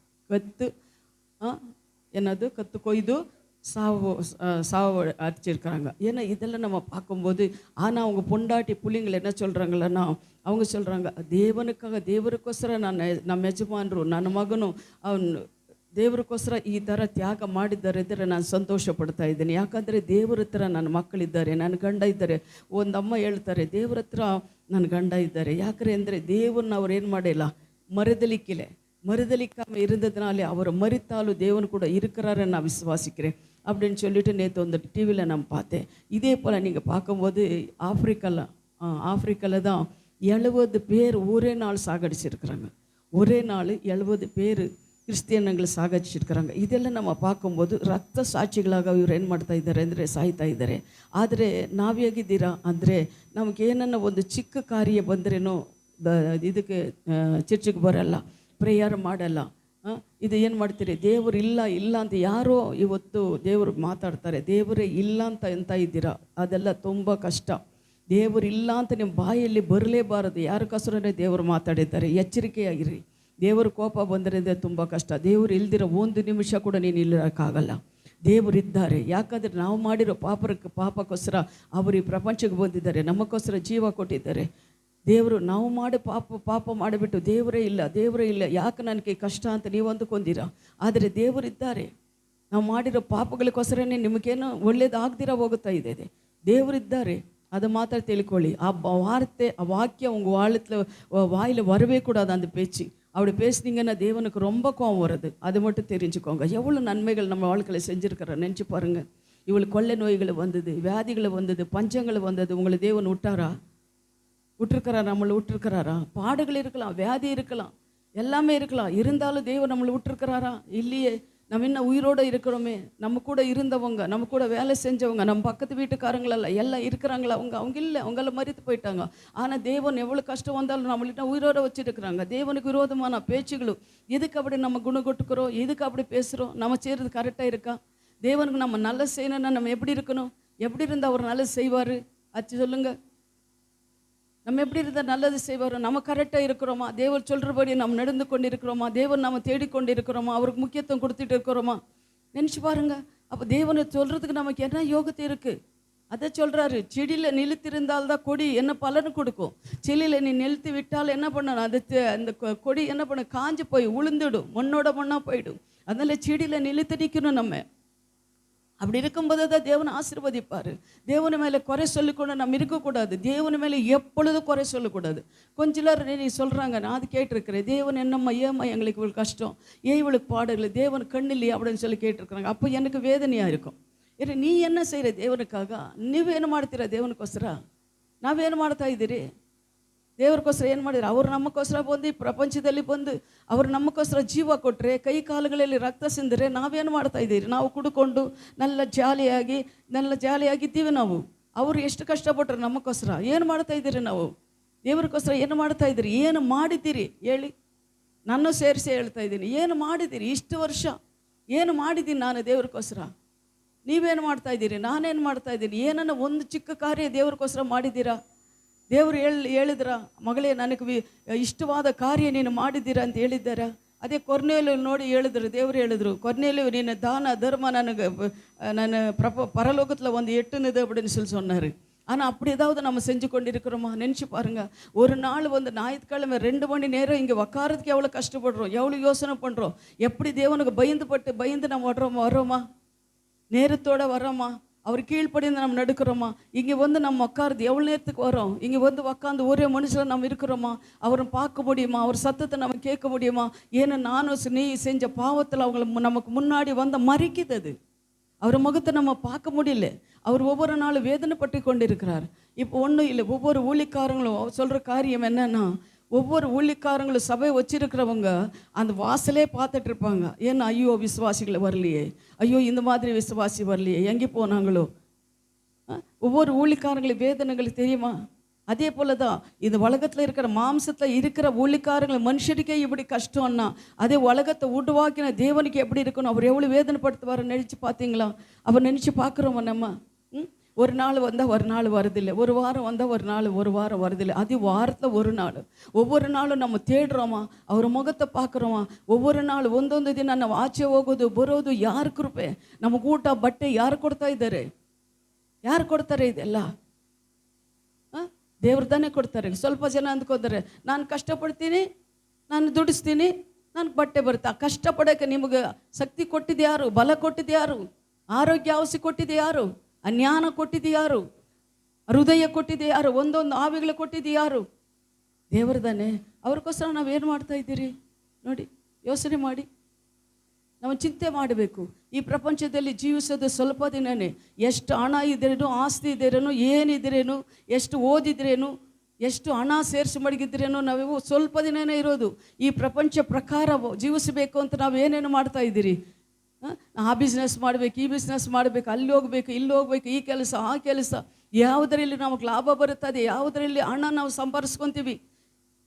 கத்து கொய்து சாவு அடிச்சிருக்கிறாங்க. ஏன்னா இதெல்லாம் நம்ம பார்க்கும்போது, ஆனால் அவங்க பொண்டாட்டி புள்ளிங்களை என்ன சொல்கிறாங்களன்னா, அவங்க சொல்கிறாங்க, தேவனுக்காக ದೇವರಿಗೋಸ್ಕರ ನಮ್ಮ ಯಜಮಾನರು ನನ್ನ ಮಗನು ಅವನು ದೇವರಿಗೋಸ್ಕರ ಈ ಥರ ತ್ಯಾಗ ಮಾಡಿದ್ದಾರೆ ಇದ್ದರೆ ನಾನು ಸಂತೋಷ ಪಡ್ತಾ ಇದ್ದೀನಿ. ಯಾಕಂದರೆ ದೇವರ ಹತ್ರ ನನ್ನ ಮಕ್ಕಳಿದ್ದಾರೆ, ನನ್ನ ಗಂಡ ಇದ್ದಾರೆ. ಒಂದು ಅಮ್ಮ ಹೇಳ್ತಾರೆ, ದೇವರ ಹತ್ರ ನನ್ನ ಗಂಡ ಇದ್ದಾರೆ. ಯಾಕಂದರೆ ಅಂದರೆ ದೇವರನ್ನ ಅವ್ರು ಏನು ಮಾಡಿಲ್ಲ, மறுதலிக்காமல் இருந்ததுனாலே அவர் மரித்தாலும் தேவன் கூட இருக்கிறாரு நான் விசுவாசிக்கிறேன் அப்படின்னு சொல்லிட்டு நேற்று வந்து டிவியில் நான் பார்த்தேன். இதே போல் நீங்கள் பார்க்கும்போது ஆஃப்ரிக்காவில் தான் 70 பேர் ஒரே நாள் சாகடிச்சிருக்கிறாங்க. ஒரே நாள் 70 பேர் ಕ್ರಿಶ್ಚಿಯನ್ಗಳು ಸಾಗಚಿಸಿರ್ತಾರೆ. ಇದೆಲ್ಲ ನಮ್ಮ பார்க்கும்போது ರಕ್ತ ಸಾಕ್ಷಿಗಳಾಗ ಇವರು ಏನು ಮಾಡ್ತಾ ಇದ್ದಾರೆ ಅಂದರೆ ಸಾಯ್ತಾ ಇದ್ದಾರೆ. ಆದರೆ ನಾವು ಹೇಗಿದ್ದೀರಾ ಅಂದರೆ, ನಮಗೇನನ್ನ ಒಂದು ಚಿಕ್ಕ ಕಾರ್ಯ ಬಂದ್ರೇನೋ ಇದಕ್ಕೆ ಚರ್ಚಿಗೆ ಬರಲ್ಲ, ಪ್ರೇಯರ್ ಮಾಡಲ್ಲ. ಇದು ಏನು ಮಾಡ್ತೀರಿ, ದೇವರು ಇಲ್ಲ ಅಂತ ಯಾರೋ ಇವತ್ತು ದೇವರು ಮಾತಾಡ್ತಾರೆ. ದೇವರೇ ಇಲ್ಲ ಅಂತ ಇದ್ದೀರಾ, ಅದೆಲ್ಲ ತುಂಬ ಕಷ್ಟ. ದೇವರು ಇಲ್ಲ ಅಂತ ನಿಮ್ಮ ಬಾಯಲ್ಲಿ ಬರಲೇಬಾರದು. ಯಾರಕ್ಕೋಸ್ಕರನೇ ದೇವರು ಮಾತಾಡಿದ್ದಾರೆ, ಎಚ್ಚರಿಕೆಯಾಗಿರಿ. ದೇವರು ಕೋಪ ಬಂದರೆ ತುಂಬ ಕಷ್ಟ. ದೇವರು ಇಲ್ದಿರೋ ಒಂದು ನಿಮಿಷ ಕೂಡ ನೀನು ಇಲ್ಲಕ್ಕಾಗಲ್ಲ. ದೇವರಿದ್ದಾರೆ. ಯಾಕಂದರೆ ನಾವು ಮಾಡಿರೋ ಪಾಪಕ್ಕೋಸ್ಕರ ಅವರು ಈ ಪ್ರಪಂಚಕ್ಕೆ ಬಂದಿದ್ದಾರೆ, ನಮಗೋಸ್ಕರ ಜೀವ ಕೊಟ್ಟಿದ್ದಾರೆ. ದೇವರು ನಾವು ಮಾಡಿ ಪಾಪ ಮಾಡಿಬಿಟ್ಟು ದೇವರೇ ಇಲ್ಲ ಯಾಕೆ ನನಗೆ ಕಷ್ಟ ಅಂತ ನೀವು ಅಂದುಕೊಂತೀರಾ. ಆದರೆ ದೇವರಿದ್ದಾರೆ. ನಾವು ಮಾಡಿರೋ ಪಾಪಗಳಿಗೋಸ್ಕರನೇ ನಿಮಗೇನು ಒಳ್ಳೇದಾಗ್ದಿರ ಹೋಗುತ್ತಾ ಇದೆ. ದೇವರಿದ್ದಾರೆ, அதை மாத்திரம் தெளிக்கொள்ளி. வாக்கியம் உங்கள் வாயில் வரவே கூடாது. அந்த பேச்சு அப்படி பேசுனீங்கன்னா தேவனுக்கு ரொம்ப கோபம் வருது. அது மட்டும் தெரிஞ்சுக்கோங்க. எவ்வளோ நன்மைகள் நம்ம வாழ்க்கையில் செஞ்சுருக்கிறோம் நினச்சி பாருங்கள். இவளுக்கு கொள்ளை நோய்கள் வந்தது, வியாதிகள் வந்தது, பஞ்சங்கள் வந்தது. உங்களை தேவன் விட்டாரா? விட்டுருக்கிறாரா? நம்மளை விட்டுருக்கிறாரா? பாடுகள் இருக்கலாம், வியாதி இருக்கலாம், எல்லாமே இருக்கலாம். இருந்தாலும் தேவன் நம்மளை விட்டுருக்கிறாரா? இல்லையே. நம்ம இன்னும் உயிரோடு இருக்கிறோமே. நம்ம கூட இருந்தவங்க, நம்ம கூட வேலை செஞ்சவங்க, நம்ம பக்கத்து வீட்டுக்காரங்களெல்லாம் எல்லாம் இருக்கிறாங்களா? அவங்க இல்லை, அவங்கள மறித்து போயிட்டாங்க. ஆனால் தேவன் எவ்வளோ கஷ்டம் வந்தாலும் நம்மள்கிட்ட உயிரோடு வச்சுருக்கிறாங்க. தேவனுக்கு விரோதமான பேச்சுகளும் எதுக்கு அப்படி நம்ம குணம் கொட்டுக்கிறோம், எதுக்கு அப்படி பேசுகிறோம்? நம்ம செய்கிறது கரெக்டாக இருக்கா? தேவனுக்கு நம்ம நல்லது செய்யணும்னா நம்ம எப்படி இருக்கணும்? எப்படி இருந்தால் அவர் நல்லது செய்வார்? அது சொல்லுங்கள். நம்ம எப்படி இருந்தால் நல்லது செய்வார்? நம்ம கரெக்டாக இருக்கிறோமா? தேவன் சொல்கிறபடி நம்ம நடந்து கொண்டு இருக்கிறோமா? தேவன் நம்ம தேடிக்கொண்டு இருக்கிறோமா? அவருக்கு முக்கியத்துவம் கொடுத்துட்டு இருக்கிறோமா? நினச்சி பாருங்க. அப்போ தேவனை சொல்கிறதுக்கு நமக்கு என்ன யோகத்தை இருக்குது? அதை சொல்கிறாரு, செடியில் நிலுத்திருந்தால்தான் கொடி என்ன பலன் கொடுக்கும். செடியில் நீ நிறுத்தி விட்டால் என்ன பண்ணணும்? அந்த கொடி என்ன பண்ண, காஞ்சி போய் உளுந்துடும், மண்ணோட மண்ணாக போயிடும். அதனால் செடியில் நிலுத்தி நிற்கணும். நம்ம அப்படி இருக்கும்போது தான் தேவனை ஆசீர்வதிப்பார். தேவனை மேலே குறை சொல்லிக்கொண்டு நம்ம இருக்கக்கூடாது. தேவனை மேலே எப்பொழுதும் குறை சொல்லக்கூடாது. கொஞ்ச நேரம் நீ சொல்கிறாங்க, நான் அது கேட்டிருக்கிறேன், தேவன் என்னம்மா ஏம்மா எங்களுக்கு இவ்வளோ கஷ்டம், ஏன் இவளுக்கு பாடலை, தேவன் கண்ணு இல்லையா அப்படின்னு சொல்லி கேட்டிருக்கிறாங்க. அப்போ எனக்கு வேதனையாக இருக்கும். ஏன்னா நீ என்ன செய்கிற ದೇವರಿಗಾಗ? ನೀವೇನು ಮಾಡ್ತೀರಾ ದೇವನಿಗೋಸ್ಕರ? ನಾವೇನು ಮಾಡ್ತಾ ಇದ್ದೀರಿ ದೇವರಿಗೋಸ್ಕರ? ಏನು ಮಾಡಿದ್ರು? ಅವರು ನಮಗೋಸ್ಕರ ಬಂದು ಪ್ರಪಂಚದಲ್ಲಿ ಬಂದು ಅವರು ನಮಗೋಸ್ಕರ ಜೀವ ಕೊಟ್ಟರೆ, ಕೈ ಕಾಲುಗಳಲ್ಲಿ ರಕ್ತ ಸಿಂದರೆ ನಾವೇನು ಮಾಡ್ತಾ ಇದ್ದೀರಿ? ನಾವು ಕುಡ್ಕೊಂಡು നല്ല ಜಾಲಿಯಾಗಿದ್ದೀವಿ ನಾವು. ಅವರು ಎಷ್ಟು ಕಷ್ಟಪಟ್ಟರು ನಮಗೋಸ್ಕರ. ಏನು ಮಾಡ್ತಾ ಇದ್ದೀರಿ ನಾವು? ದೇವರಿಗೋಸ್ಕರ ಏನು ಮಾಡ್ತಾ ಇದ್ದೀರಿ? ಏನು ಮಾಡಿದ್ದೀರಿ ಹೇಳಿ? ನಾನು ಸೇರಿಸಿ ಹೇಳ್ತಾ ಇದ್ದೀನಿ, ಏನು ಮಾಡಿದ್ದೀರಿ ಇಷ್ಟು ವರ್ಷ? ಏನು ಮಾಡಿದ್ದೀನಿ ನಾನು ದೇವರಿಗೋಸ್ಕರ? ನೀವೇನು ಮಾಡ್ತಾ ಇದ್ದೀರಿ? ನಾನೇನು ಮಾಡ್ತಾ ಇದ್ದೀನಿ? ಏನನ್ನ ಒಂದು ಚಿಕ್ಕ ಕಾರ್ಯ ದೇವರಿಗೋಸ್ಕರ ಮಾಡಿದ್ದೀರಾ? ದೇವರು ಹೇಳಿದ್ರ, ಮಗಳೇ ನನಗೆ ಇಷ್ಟವಾದ ಕಾರ್ಯ ನೀನು ಮಾಡಿದ್ದೀರಾ ಅಂತ ಹೇಳಿದ್ದಾರ? ಅದೇ ಕೊರ್ನೇಲು ನೋಡಿ ಹೇಳಿದ್ರು, ದೇವರು ಹೇಳಿದ್ರು, ಕೊರ್ನೇಲು ನೀನು ದಾನ ಧರ್ಮ ನನಗೆ நான் பரலோகத்தில் வந்து எட்டுனது அப்படின்னு சொல்லி சொன்னார். ஆனால் அப்படி ஏதாவது நம்ம செஞ்சு கொண்டு இருக்கிறோமா? நினச்சி பாருங்க. ஒரு நாள் வந்து ஞாயிற்றுக்கிழமை 2 மணி நேரம் இங்கே உக்காரதுக்கு எவ்வளோ கஷ்டப்படுறோம், எவ்வளோ யோசனை பண்ணுறோம். எப்படி தேவனுக்கு பயந்து நம்ம வரோமா? நேரத்தோடு வரோமா? அவர் கீழ்ப்படிந்து நம்ம நடக்கிறோமா? இங்கே வந்து நம்ம உட்காருது எவ்வளோ நேரத்துக்கு வரோம்? இங்கே வந்து உட்காந்து ஒரே மனுஷன் நம்ம இருக்கிறோமா? அவரை பார்க்க முடியுமா? அவர் சத்தத்தை நம்ம கேட்க முடியுமா? ஏன்னா நானும் நீ செஞ்ச பாவத்தில் அவங்கள நமக்கு முன்னாடி வந்து மறிக்குது. அது அவர் முகத்தை நம்ம பார்க்க முடியல. அவர் ஒவ்வொரு நாளும் வேதனைப்பட்டு கொண்டு இருக்கிறார். இப்போ ஒன்றும் இல்லை, ஒவ்வொரு ஊழிக்காரங்களும் சொல்கிற காரியம் என்னன்னா, ஒவ்வொரு ஊழிக்காரங்களும் சபை வச்சிருக்கிறவங்க அந்த வாசலே பார்த்துட்டு இருப்பாங்க. ஏன்னா ஐயோ விசுவாசிகளை வரலையே, ஐயோ இந்த மாதிரி விசுவாசி வரலையே, எங்கே போனாங்களோ. ஒவ்வொரு ஊழிக்காரங்களுக்கு வேதனைகளுக்கு தெரியுமா? அதே போல தான் இந்த உலகத்தில் இருக்கிற மாம்சத்தில் இருக்கிற ஊழிக்காரங்களை மனுஷருக்கே இப்படி கஷ்டம்னா, அதே உலகத்தை உருவாக்கின தேவனுக்கு எப்படி இருக்கணும்? அவர் எவ்வளோ வேதனைப்படுத்துவார் நினச்சி பார்த்தீங்களா? அவர் நினச்சி பார்க்குறோமா நம்ம? ஒரு நாள் வந்தால் ஒரு நாள் வருதில்லை, ஒரு வாரம் வந்தால் ஒரு வாரம் வருதில்லை, அது வாரத்தில் ஒரு நாள். ஒவ்வொரு நாளும் நம்ம தேடுறோமா? அவர் முகத்தை பார்க்குறோமா? ಒவ்வொரு ನಾಳು ಒಂದೊಂದು ದಿನ ನಾವು ಆಚೆ ಹೋಗೋದು ಬರೋದು ಯಾರ ಕೃಪೆ? ನಮ್ಮ ಊಟ ಬಟ್ಟೆ ಯಾರು ಕೊಡ್ತಾ ಇದ್ದಾರೆ? ಯಾರು ಕೊಡ್ತಾರೆ ಇದೆಲ್ಲ? ದೇವ್ರು ತಾನೇ ಕೊಡ್ತಾರೆ. ಸ್ವಲ್ಪ ಜನ ಅಂದ್ಕೋತಾರೆ, ನಾನು ಕಷ್ಟಪಡ್ತೀನಿ, ನಾನು ದುಡಿಸ್ತೀನಿ, ನನಗೆ ಬಟ್ಟೆ ಬರುತ್ತೆ. ಆ ಕಷ್ಟಪಡೋಕ್ಕೆ ನಿಮಗೆ ಶಕ್ತಿ ಕೊಟ್ಟಿದ್ದು ಯಾರು? ಬಲ ಕೊಟ್ಟಿದ್ದು ಯಾರು? ಆರೋಗ್ಯ ಔಷಧಿ ಕೊಟ್ಟಿದ್ದು ಯಾರು? ಆ ಜ್ಞಾನ ಕೊಟ್ಟಿದ್ದು ಯಾರು? ಹೃದಯ ಕೊಟ್ಟಿದ್ದು ಯಾರು? ಒಂದೊಂದು ಆವಿಗಳು ಕೊಟ್ಟಿದ್ದು ಯಾರು? ದೇವರು ತಾನೇ. ಅವ್ರಿಗೋಸ್ಕರ ನಾವೇನು ಮಾಡ್ತಾ ಇದ್ದೀರಿ ನೋಡಿ, ಯೋಚನೆ ಮಾಡಿ. ನಾವು ಚಿಂತೆ ಮಾಡಬೇಕು. ಈ ಪ್ರಪಂಚದಲ್ಲಿ ಜೀವಿಸೋದು ಸ್ವಲ್ಪ ದಿನವೇ. ಎಷ್ಟು ಹಣ ಇದ್ರೇನು, ಆಸ್ತಿ ಇದ್ರೇನು, ಏನಿದ್ರೇನು, ಎಷ್ಟು ಓದಿದ್ರೇನು, ಎಷ್ಟು ಹಣ ಸೇರಿಸಿ ಮಡಗಿದ್ರೇನು, ನಾವು ಸ್ವಲ್ಪ ದಿನವೇ ಇರೋದು. ಈ ಪ್ರಪಂಚ ಪ್ರಕಾರ ಜೀವಿಸಬೇಕು ಅಂತ ನಾವು ಏನೇನು ಮಾಡ್ತಾ ಇದ್ದೀರಿ? ಆ ಬಿಸ್ನೆಸ್ ಮಾಡಬೇಕು, ಈ ಬಿಸ್ನೆಸ್ ಮಾಡಬೇಕು, ಅಲ್ಲಿ ಹೋಗ್ಬೇಕು, ಇಲ್ಲಿ ಹೋಗ್ಬೇಕು, ಈ ಕೆಲಸ ಆ ಕೆಲಸ. ಯಾವುದರಲ್ಲಿ ನಮಗೆ ಲಾಭ ಬರುತ್ತದೆ, ಯಾವುದರಲ್ಲಿ ಹಣ ನಾವು ಸಂಪಾದಿಸ್ಕೊತೀವಿ,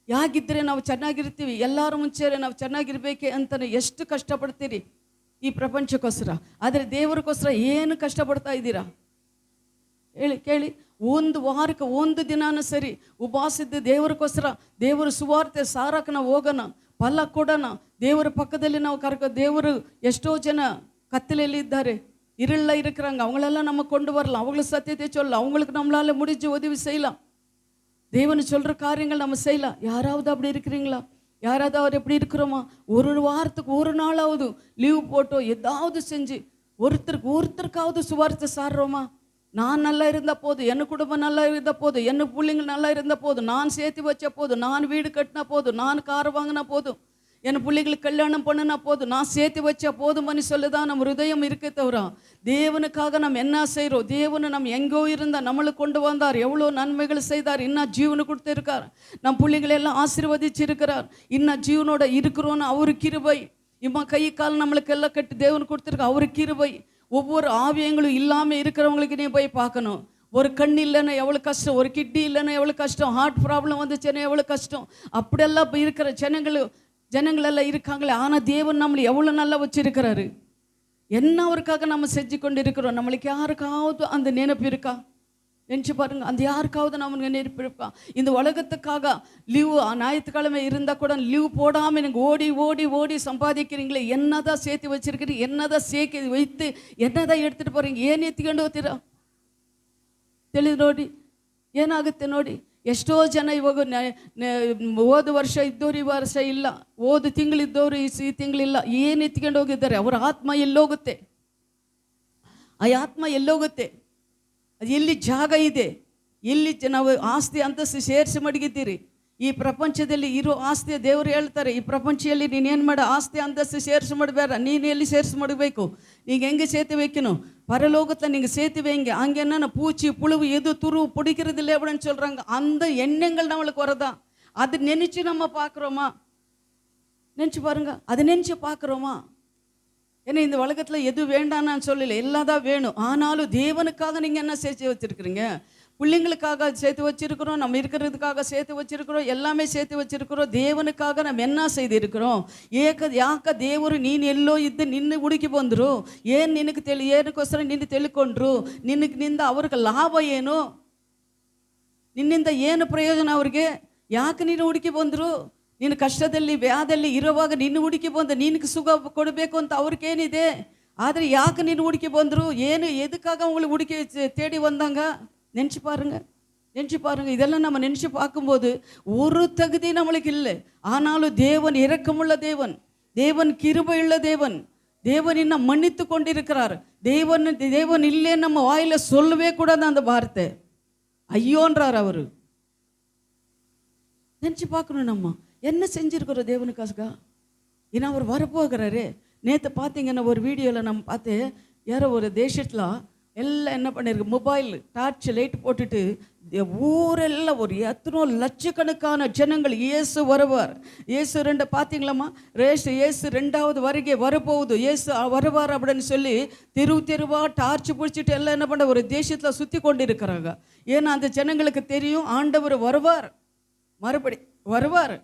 ಯಾಗಿದ್ದರೆ ನಾವು ಚೆನ್ನಾಗಿರ್ತೀವಿ, ಎಲ್ಲರ ಮುಂಚೆ ನಾವು ಚೆನ್ನಾಗಿರ್ಬೇಕೆ ಅಂತಲೇ ಎಷ್ಟು ಕಷ್ಟಪಡ್ತೀರಿ ಈ ಪ್ರಪಂಚಕ್ಕೋಸ್ಕರ. ಆದರೆ ದೇವರಿಗೋಸ್ಕರ ಏನು ಕಷ್ಟಪಡ್ತಾ ಇದ್ದೀರಾ ಹೇಳಿ ಕೇಳಿ? ಒಂದು ವಾರಕ್ಕೆ ಒಂದು ದಿನಾನೂ ಸರಿ ಉಪವಾಸಿದ್ದು ದೇವರಿಗೋಸ್ಕರ, ದೇವರ ಸುವಾರ್ತೆ ಸಾರಕ್ಕೆ ನಾವು ಹೋಗೋಣ, ಫಲ ಕೊಡೋಣ. ದೇವರ ಪಕ್ಕದಲ್ಲಿ ನಾವು ದೇವರು ಎಷ್ಟೋ ಜನ கத்திலையில் இದ್ದಾರೆ, இருளில் இருக்கிறாங்க, அவங்களெல்லாம் நம்ம கொண்டு வரலாம். அவங்களுக்கு சத்தியத்தை சொல்லலாம், அவங்களுக்கு நம்மளால முடிஞ்சு உதவி செய்யலாம். தேவன் சொல்கிற காரியங்கள் நம்ம செய்யலாம். யாராவது அப்படி இருக்கிறீங்களா? யாராவது அவர் எப்படி இருக்கிறோமா? ஒரு வாரத்துக்கு ஒரு நாளாவது லீவ் போட்டோ ஏதாவது செஞ்சு ஒருத்தருக்காவது சுவார்த்தை சாடுறோமா? நான் நல்லா இருந்தால் போதும், என் குடும்பம் நல்லா இருந்தால் போதும், என் பிள்ளைங்க நல்லா இருந்தால் போதும், நான் சேர்த்து வச்ச போதும், நான் வீடு கட்டினா போதும், நான் கார் வாங்கினா போதும், என் பிள்ளைகளுக்கு கல்யாணம் பண்ணுனா போதும், நான் சேர்த்து வச்சா போதும்னு சொல்லுதான் நம்ம ஹிருதயம் இருக்கே தவிர, தேவனுக்காக நம்ம என்ன செய்கிறோம்? தேவனை நம்ம எங்கோ இருந்தால் நம்மளை கொண்டு வந்தார், எவ்வளோ நன்மைகள் செய்தார், இன்னும் ஜீவனை கொடுத்துருக்கார், நம் பிள்ளைகளை எல்லாம் ஆசீர்வதிச்சிருக்கிறார், இன்னும் ஜீவனோட இருக்கிறோன்னு அவரு கிருபை. இம்மா கை கால் நம்மளுக்கு எல்லாம் கட்டி தேவன் கொடுத்துருக்க அவரு கிருபை. ஒவ்வொரு ஆவியங்களும் இல்லாமல் இருக்கிறவங்களுக்கு நீ போய் பார்க்கணும். ஒரு கண் இல்லைன்னா எவ்வளோ கஷ்டம், ஒரு கிட்னி இல்லைன்னா எவ்வளோ கஷ்டம், ஹார்ட் ப்ராப்ளம் வந்துச்சுன்னா எவ்வளோ கஷ்டம். அப்படியெல்லாம் இப்போ இருக்கிற ஜனங்களெல்லாம் இருக்காங்களே. ஆனால் தேவன் நம்மளை எவ்வளோ நல்லா வச்சுருக்கிறாரு. என்ன அவருக்காக நம்ம செஞ்சு கொண்டு இருக்கிறோம்? நம்மளுக்கு யாருக்காவது அந்த நினைப்பு இருக்கா? நினச்சி பாருங்க, அந்த யாருக்காவது நம்ம நினைப்பு இருக்கா? இந்த உலகத்துக்காக லீவு ஞாயிற்றுக்கிழமை இருந்தால் கூட லீவ் போடாமல் எனக்கு ஓடி ஓடி ஓடி சம்பாதிக்கிறீங்களே, என்னதான் சேர்த்து வச்சிருக்கிறீங்க, என்னதான் சேர்த்து வைத்து என்னதான் எடுத்துகிட்டு போகிறீங்க, ಏನ್ ಎತ್ಕೊಂಡು ಹೋಗ್ತೀರಾ ತಿಳಿದು ನೋಡಿ, ಏನಾಗುತ್ತೆ ನೋಡಿ. ಎಷ್ಟೋ ಜನ ಇವಾಗ ಹೋದ ವರ್ಷ ಇದ್ದವ್ರು ಈ ವರ್ಷ ಇಲ್ಲ, ಹೋದ ತಿಂಗಳಿದ್ದವರು ಈ ತಿಂಗಳಿಲ್ಲ, ಏನು ಎತ್ಕೊಂಡು ಹೋಗಿದ್ದಾರೆ? ಅವರ ಆತ್ಮ ಎಲ್ಲೋಗುತ್ತೆ? ಆ ಆತ್ಮ ಎಲ್ಲೋಗುತ್ತೆ? ಅದು ಎಲ್ಲಿ ಜಾಗ ಇದೆ? ಎಲ್ಲಿ ನಾವು ಆಸ್ತಿ ಅಂತಸ್ತು ಸೇರಿಸಿ ಮಡಗಿದ್ದೀರಿ? ಈ ಪ್ರಪಂಚದಲ್ಲಿ ಇರೋ ಆಸ್ತಿ ದೇವರು ಹೇಳ್ತಾರೆ, ಈ ಪ್ರಪಂಚದಲ್ಲಿ ನೀನೇನು ಮಾಡ, ಆಸ್ತಿ ಅಂತಸ್ತು ಸೇರಿಸಿ ಮಾಡಬೇಡ, ನೀನು ಎಲ್ಲಿ ಸೇರಿಸಿ ಮಾಡಬೇಕು? நீங்கள் எங்கே சேர்த்து வைக்கணும்? பரலோகத்தில் நீங்கள் சேர்த்து வைங்க. அங்கே என்னென்ன பூச்சி புழுவு எது துருவு பிடிக்கிறது இல்லை அப்படின்னு சொல்கிறாங்க. அந்த எண்ணங்கள் நம்மளுக்கு வரதா? அது நினச்சி நம்ம பார்க்குறோமா? நினச்சி பாருங்க, அதை நினச்சி பார்க்குறோமா? ஏன்னா இந்த உலகத்தில் எது வேண்டான்னு நான் சொல்லலை, எல்லாம் தான் வேணும். ஆனாலும் தேவனுக்காக நீங்கள் என்ன சேர்த்து வச்சுருக்கிறீங்க? பிள்ளைங்களுக்காக சேர்த்து வச்சிருக்கிறோம், நம்ம இருக்கிறதுக்காக சேர்த்து வச்சிருக்கிறோம், எல்லாமே சேர்த்து வச்சிருக்கிறோம். தேவனுக்காக நம்ம என்ன செய்திருக்கிறோம்? ಯಾಕ ದೇವರು ನೀನು ಎಲ್ಲೋ ಇದ್ದು ನಿನ್ನ ಹುಡುಕಿ ಬಂದರು, ಏನು ನಿನಗೆ ಏನಕ್ಕೋಸ್ಕರ ನಿನ್ನ ತಿಳ್ಕೊಂಡ್ರು, ನಿನ್ನಿಂದ ಅವ್ರಿಗೆ ಲಾಭ ಏನು? ನಿನ್ನಿಂದ ಏನು ಪ್ರಯೋಜನ ಅವ್ರಿಗೆ? ಯಾಕೆ ನೀನು ಹುಡುಕಿ ಬಂದರು? ನಿನ್ನ ಕಷ್ಟದಲ್ಲಿ ವ್ಯಾಧಲ್ಲಿ ಇರುವಾಗ ನಿನ್ನ ಹುಡುಕಿ ಬಂದು ನಿನಗೆ ಸುಖ ಕೊಡಬೇಕು ಅಂತ ಅವ್ರಿಗೇನಿದೆ? ಆದರೆ ಯಾಕೆ ನೀನು ಹುಡುಕಿ ಬಂದರು? ಏನು ಎದಕ್ಕಾಗ அவங்களுக்கு ಹುಡುಕಿ தேடி வந்தாங்க? நினச்சி பாருங்க, நினச்சி பாருங்க. இதெல்லாம் நம்ம நினச்சி பார்க்கும்போது ஒரு தகுதி நம்மளுக்கு இல்லை. ஆனாலும் தேவன் இரக்கமுள்ள தேவன், தேவன் கிருபையுள்ள தேவன், தேவன் இன்னும் மன்னித்து கொண்டிருக்கிறார். தேவன் இல்லைன்னு நம்ம வாயில சொல்லவே கூடாது அந்த வார்த்தை. ஐயோன்றார் அவரு. நினச்சி பார்க்கணும், நம்ம என்ன செஞ்சுருக்கிறோம் தேவனுக்காக. ஏன்னா அவர் வரப்போகிறாரு. நேற்று பார்த்தீங்கன்னா ஒரு வீடியோவில் நம்ம பார்த்து, யாரோ ஒரு தேசத்தில் எல்லாம் என்ன பண்ணியிருக்கு, மொபைல் டார்ச் லைட் போட்டுட்டு ஊரெல்லாம் ஒரு எத்தனோ லட்சக்கணக்கான ஜனங்கள் இயேசு வருவார், இயேசு ரெண்டு பார்த்தீங்களாம்மா, இயேசு ரெண்டாவது வருகை வரப்போகுது, இயேசு வருவார் அப்படின்னு சொல்லி தெருவா டார்ச் பிடிச்சிட்டு எல்லாம் என்ன பண்ண ஒரு தேசத்தில் சுற்றி கொண்டு இருக்கிறாங்க. ஏன்னா அந்த ஜனங்களுக்கு தெரியும் ஆண்டவர் வருவார், ಮರುಪಡಿ வருவார்.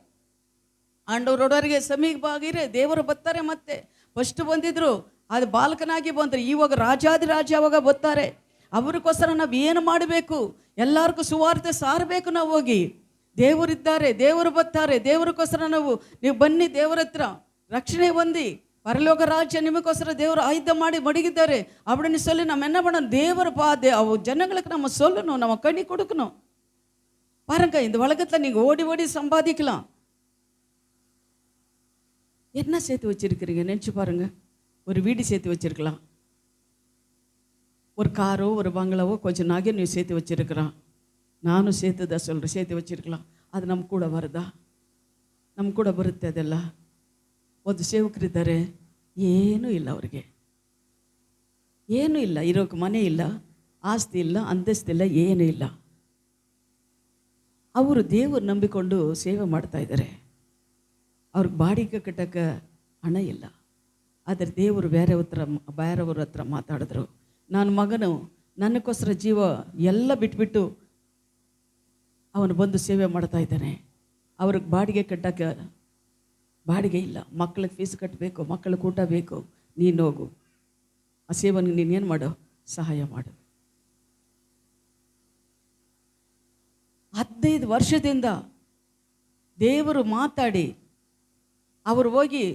ಆಂಡವರೋಡ ಅವರಿಗೆ ಸಮೀಪವಾಗಿರೆ ದೇವರು ಬರ್ತಾರೆ. ಮತ್ತೆ ಫಸ್ಟ್ ಬಂದಿದ್ರು, ಅದು ಬಾಲಕನಾಗಿ ಬಂದರು, ಇವಾಗ ರಾಜಾದಿರಾಜ ಅವಾಗ ಬರ್ತಾರೆ. ಅವ್ರಿಗೋಸ್ಕರ ನಾವು ಏನು ಮಾಡಬೇಕು? ಎಲ್ಲರಿಗೂ ಸುವಾರ್ತೆ ಸಾರಬೇಕು. ನಾವು ಹೋಗಿ ದೇವರಿದ್ದಾರೆ, ದೇವರು ಬರ್ತಾರೆ, ದೇವರಿಗೋಸ್ಕರ ನೀವು ಬನ್ನಿ, ದೇವರ ಹತ್ರ ರಕ್ಷಣೆ ಹೊಂದಿ, பரலோக ராஜ்யம் நிமிக்கோசர தேவர் ஆயுதம் ಮಾಡಿ மடிகிட்டாரு அப்படின்னு சொல்லி நம்ம என்ன பண்ணணும்? தேவர் ஜனங்களுக்கு நம்ம சொல்லணும், நம்ம கனி கொடுக்கணும். பாருங்க, இந்த உலகத்தில் நீங்க ஓடி ஓடி சம்பாதிக்கலாம். என்ன சேர்த்து வச்சிருக்கிறீங்க நினைச்சு பாருங்க. ஒரு வீடு சேர்த்து வச்சிருக்கலாம், ஒரு காரோ ஒரு பங்களாவோ கொஞ்சம் நகை நீ சேர்த்து வச்சிருக்கிறான். நானும் சேர்த்து தான் சொல்கிறேன், சேர்த்து வச்சிருக்கலாம். அது நம்ம கூட வருதா? ನಮ್ಮ ಕೂಡ ಬರುತ್ತೆ ಅದೆಲ್ಲ. ಒಂದು ಸೇವಕರಿದ್ದಾರೆ, ಏನೂ ಇಲ್ಲ ಅವ್ರಿಗೆ, ಏನೂ ಇಲ್ಲ, ಇರೋಕ್ಕೆ ಮನೆ ಇಲ್ಲ, ಆಸ್ತಿ ಇಲ್ಲ, ಅಂತಸ್ತಿಲ್ಲ, ಏನೂ ಇಲ್ಲ. ಅವರು ದೇವರು ನಂಬಿಕೊಂಡು ಸೇವೆ ಮಾಡ್ತಾ ಇದ್ದಾರೆ. ಅವ್ರಿಗೆ ಬಾಡಿಗೆ ಕಟ್ಟಕ್ಕೆ ಹಣ ಇಲ್ಲ. ಆದರೆ ದೇವರು ಬೇರೆಯವ್ರ ಹತ್ರ ಮಾತಾಡಿದ್ರು. ನನ್ನ ಮಗನು ನನಗೋಸ್ಕರ ಜೀವ ಎಲ್ಲ ಬಿಟ್ಬಿಟ್ಟು ಅವನು ಬಂದು ಸೇವೆ ಮಾಡ್ತಾ ಇದ್ದಾನೆ. ಅವ್ರಿಗೆ ಬಾಡಿಗೆ ಕಟ್ಟಕ್ಕೆ ಬಾಡಿಗೆ ಇಲ್ಲ, ಮಕ್ಕಳಿಗೆ ಫೀಸ್ ಕಟ್ಟಬೇಕು, ಮಕ್ಕಳಿಗೆ ಊಟ ಬೇಕು. ನೀನು ಹೋಗು, ಆ ಸೇವನಿಗೆ ನೀನೇನು ಮಾಡು, ಸಹಾಯ ಮಾಡು. 15 ವರ್ಷದಿಂದ ದೇವರು ಮಾತಾಡಿ ಅವರು ಹೋಗಿ